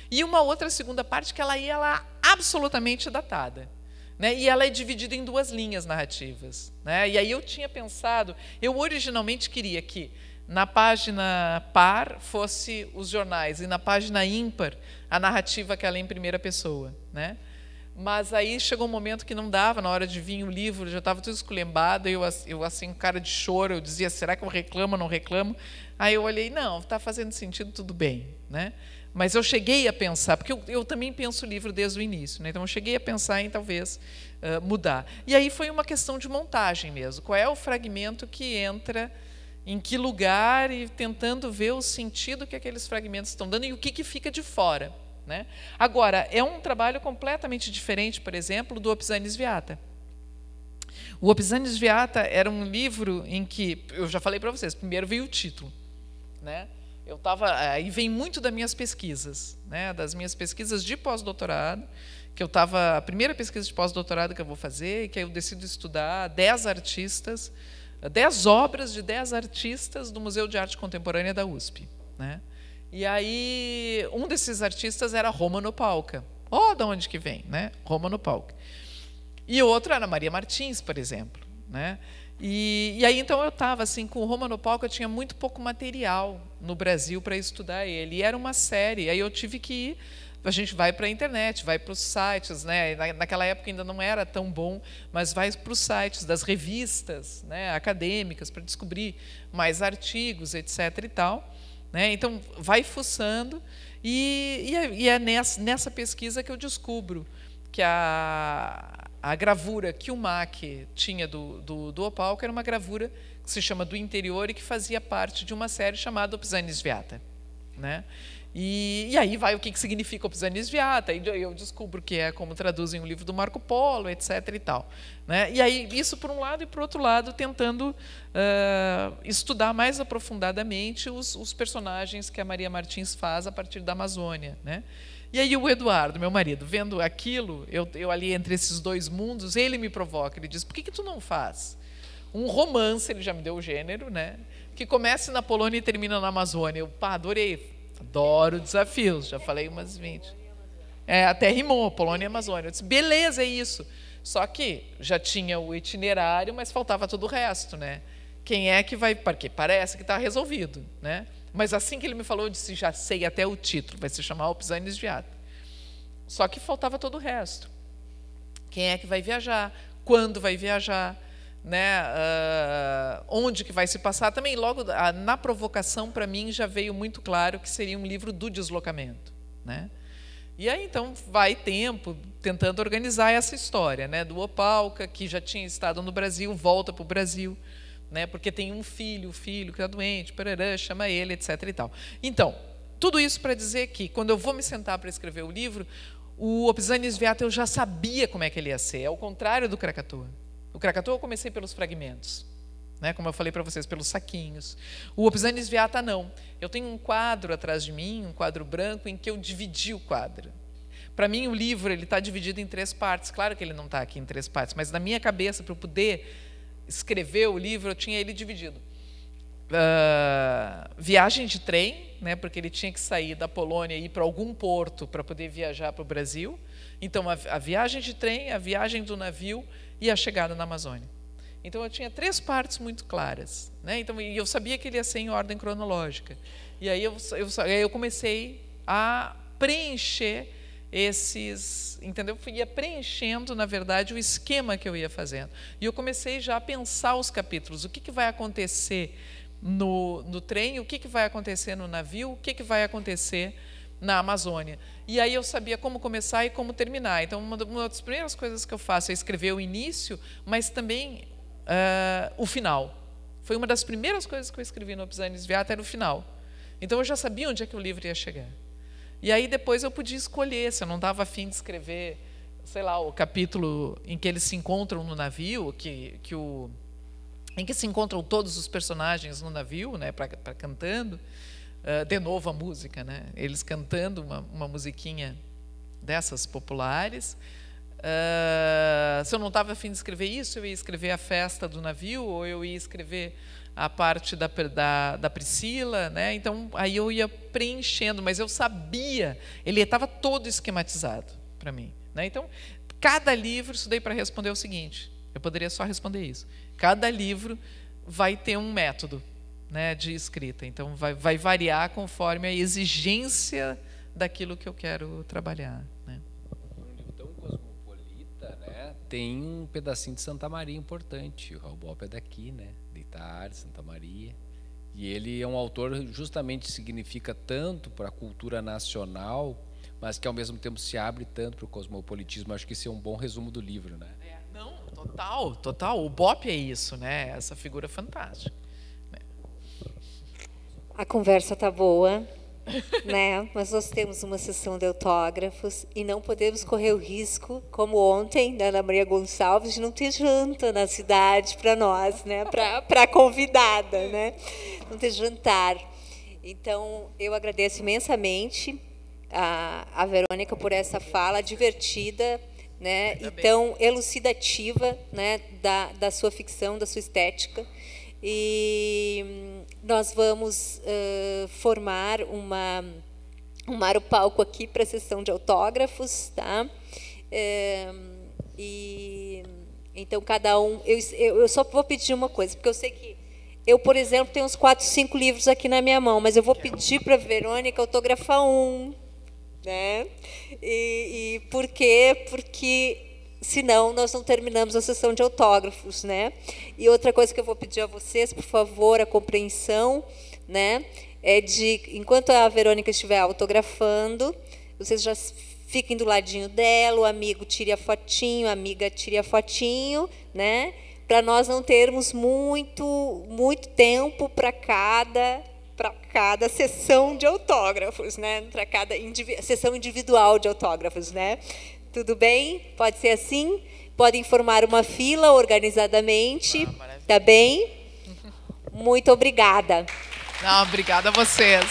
E uma outra segunda parte que ela é absolutamente datada, né? E ela é dividida em 2 linhas narrativas, né? E aí eu tinha pensado, eu originalmente queria que na página par fosse os jornais e na página ímpar a narrativa que ela é em primeira pessoa, né? Mas aí chegou um momento que não dava, na hora de vir o livro, já estava tudo esculhambado, eu assim, cara de choro, eu dizia, será que eu reclamo ou não reclamo? Aí eu olhei, não, está fazendo sentido, tudo bem, né? Mas eu cheguei a pensar, porque eu também penso o livro desde o início, né? Então eu cheguei a pensar em talvez mudar. E aí foi uma questão de montagem mesmo, qual é o fragmento que entra em que lugar e tentando ver o sentido que aqueles fragmentos estão dando e o que fica de fora, né? Agora, é um trabalho completamente diferente, por exemplo, do Opisanis Viata. O Opisanis Viata era um livro em que, eu já falei para vocês, primeiro veio o título, né? Aí vem muito das minhas pesquisas, né? Das minhas pesquisas de pós-doutorado, que a primeira pesquisa de pós-doutorado que eu vou fazer, que eu decido estudar 10 artistas, 10 obras de 10 artistas do Museu de Arte Contemporânea da USP, né? E aí, um desses artistas era Romano Palca. De onde que vem, né? Romano Palca. E outro era Maria Martins, por exemplo, né? E aí, então, eu estava assim, com o Romano Palca, eu tinha muito pouco material no Brasil para estudar ele. E era uma série, aí eu tive que ir. A gente vai para a internet, vai para os sites, né? Naquela época ainda não era tão bom, mas vai para os sites das revistas, né, acadêmicas para descobrir mais artigos, etc. e tal, né? Então, vai fuçando e é nessa pesquisa que eu descubro que a gravura que o Mack tinha do Opalca era uma gravura que se chama Do Interior e que fazia parte de uma série chamada Opisanis Viata, né? E aí vai o que significa Opisanis Viata, e eu descubro que é como traduzem o livro do Marco Polo, etc. e tal, né? E aí isso por um lado, e por outro lado tentando estudar mais aprofundadamente os personagens que a Maria Martins faz a partir da Amazônia, né? E aí o Eduardo, meu marido, vendo aquilo, eu ali entre esses 2 mundos, ele me provoca, ele diz, por que tu não faz um romance, ele já me deu o gênero, né, que comece na Polônia e termina na Amazônia? Eu, adorei. Adoro desafios, já falei umas 20. Até rimou, Polônia e Amazônia. Eu disse, beleza, é isso. Só que já tinha o itinerário, mas faltava todo o resto, né? Quem é que vai... Porque parece que está resolvido, né? Mas assim que ele me falou, eu disse, já sei até o título, vai se chamar Opisanis Viata. Só que faltava todo o resto. Quem é que vai viajar? Quando vai viajar? Né? Onde que vai se passar? Também logo na provocação, para mim, já veio muito claro que seria um livro do deslocamento, né? E aí, então, vai tempo tentando organizar essa história, né? Do Opalca, que já tinha estado no Brasil, volta para o Brasil, né? Porque tem um filho, o filho que está doente, parará, chama ele, etc. e tal. Então, tudo isso para dizer que, quando eu vou me sentar para escrever o livro, o Opisanis Viata eu já sabia como é que ele ia ser, ao contrário do Krakatoa. O Krakatoa eu comecei pelos fragmentos, né, como eu falei para vocês, pelos saquinhos. O Opisanis Viata não. Eu tenho um quadro atrás de mim, um quadro branco, em que eu dividi o quadro. Para mim, o livro está dividido em 3 partes. Claro que ele não está aqui em 3 partes, mas na minha cabeça, para eu poder escrever o livro, eu tinha ele dividido. Viagem de trem, né, porque ele tinha que sair da Polônia e ir para algum porto para poder viajar para o Brasil. Então, a viagem de trem, a viagem do navio e a chegada na Amazônia. Então, eu tinha 3 partes muito claras, né? Então, e eu sabia que ele ia ser em ordem cronológica. E aí eu comecei a preencher esses... Entendeu? Eu ia preenchendo, na verdade, o esquema que eu ia fazendo. E eu comecei já a pensar os capítulos. O que vai acontecer no trem? O que vai acontecer no navio? O que vai acontecer na Amazônia? E aí eu sabia como começar e como terminar. Então, uma das primeiras coisas que eu faço é escrever o início, mas também o final. Foi uma das primeiras coisas que eu escrevi no Opisanis Viata, era o final. Então, eu já sabia onde é que o livro ia chegar. E aí, depois, eu podia escolher, se eu não estava a fim de escrever, sei lá, o capítulo em que eles se encontram no navio, em que se encontram todos os personagens no navio, né, para cantando, de novo a música, né? Eles cantando uma musiquinha dessas populares. Se eu não estava a fim de escrever isso, eu ia escrever a festa do navio, ou eu ia escrever a parte da Priscila, né? Então aí eu ia preenchendo, mas eu sabia, ele estava todo esquematizado para mim, né? Então cada livro, isso daí para responder o seguinte, eu poderia só responder isso, cada livro vai ter um método, né, de escrita, então vai variar conforme a exigência daquilo que eu quero trabalhar, né? Um livro tão cosmopolita, né, tem um pedacinho de Santa Maria importante. O Raul Bopp é daqui, né, de Itar, Santa Maria, e ele é um autor justamente que significa tanto para a cultura nacional, mas que ao mesmo tempo se abre tanto para o cosmopolitismo. Acho que esse é um bom resumo do livro, né? Não, total. O Bopp é isso, né? Essa figura fantástica. A conversa tá boa, né? Mas nós temos uma sessão de autógrafos e não podemos correr o risco, como ontem, da Ana Maria Gonçalves, de não ter janta na cidade para nós, né? Para a convidada, né? Não ter jantar. Então, eu agradeço imensamente a Verônica por essa fala divertida, né? E tão elucidativa, né? Da sua ficção, da sua estética. E nós vamos formar o palco aqui para a sessão de autógrafos, tá? E então cada um, eu só vou pedir uma coisa, porque eu sei que eu, por exemplo, tenho uns 4, 5 livros aqui na minha mão, mas eu vou pedir para a Verônica autografar um, né? E por quê? Porque senão nós não terminamos a sessão de autógrafos, né? E outra coisa que eu vou pedir a vocês, por favor, a compreensão, né? É de, enquanto a Verônica estiver autografando, vocês já fiquem do ladinho dela, o amigo tire a fotinho, a amiga tire a fotinho, né? Para nós não termos muito tempo para cada sessão de autógrafos, né? Para cada sessão individual de autógrafos, né? Tudo bem? Pode ser assim? Podem formar uma fila organizadamente, tá bem? Muito obrigada. Não, obrigada a vocês.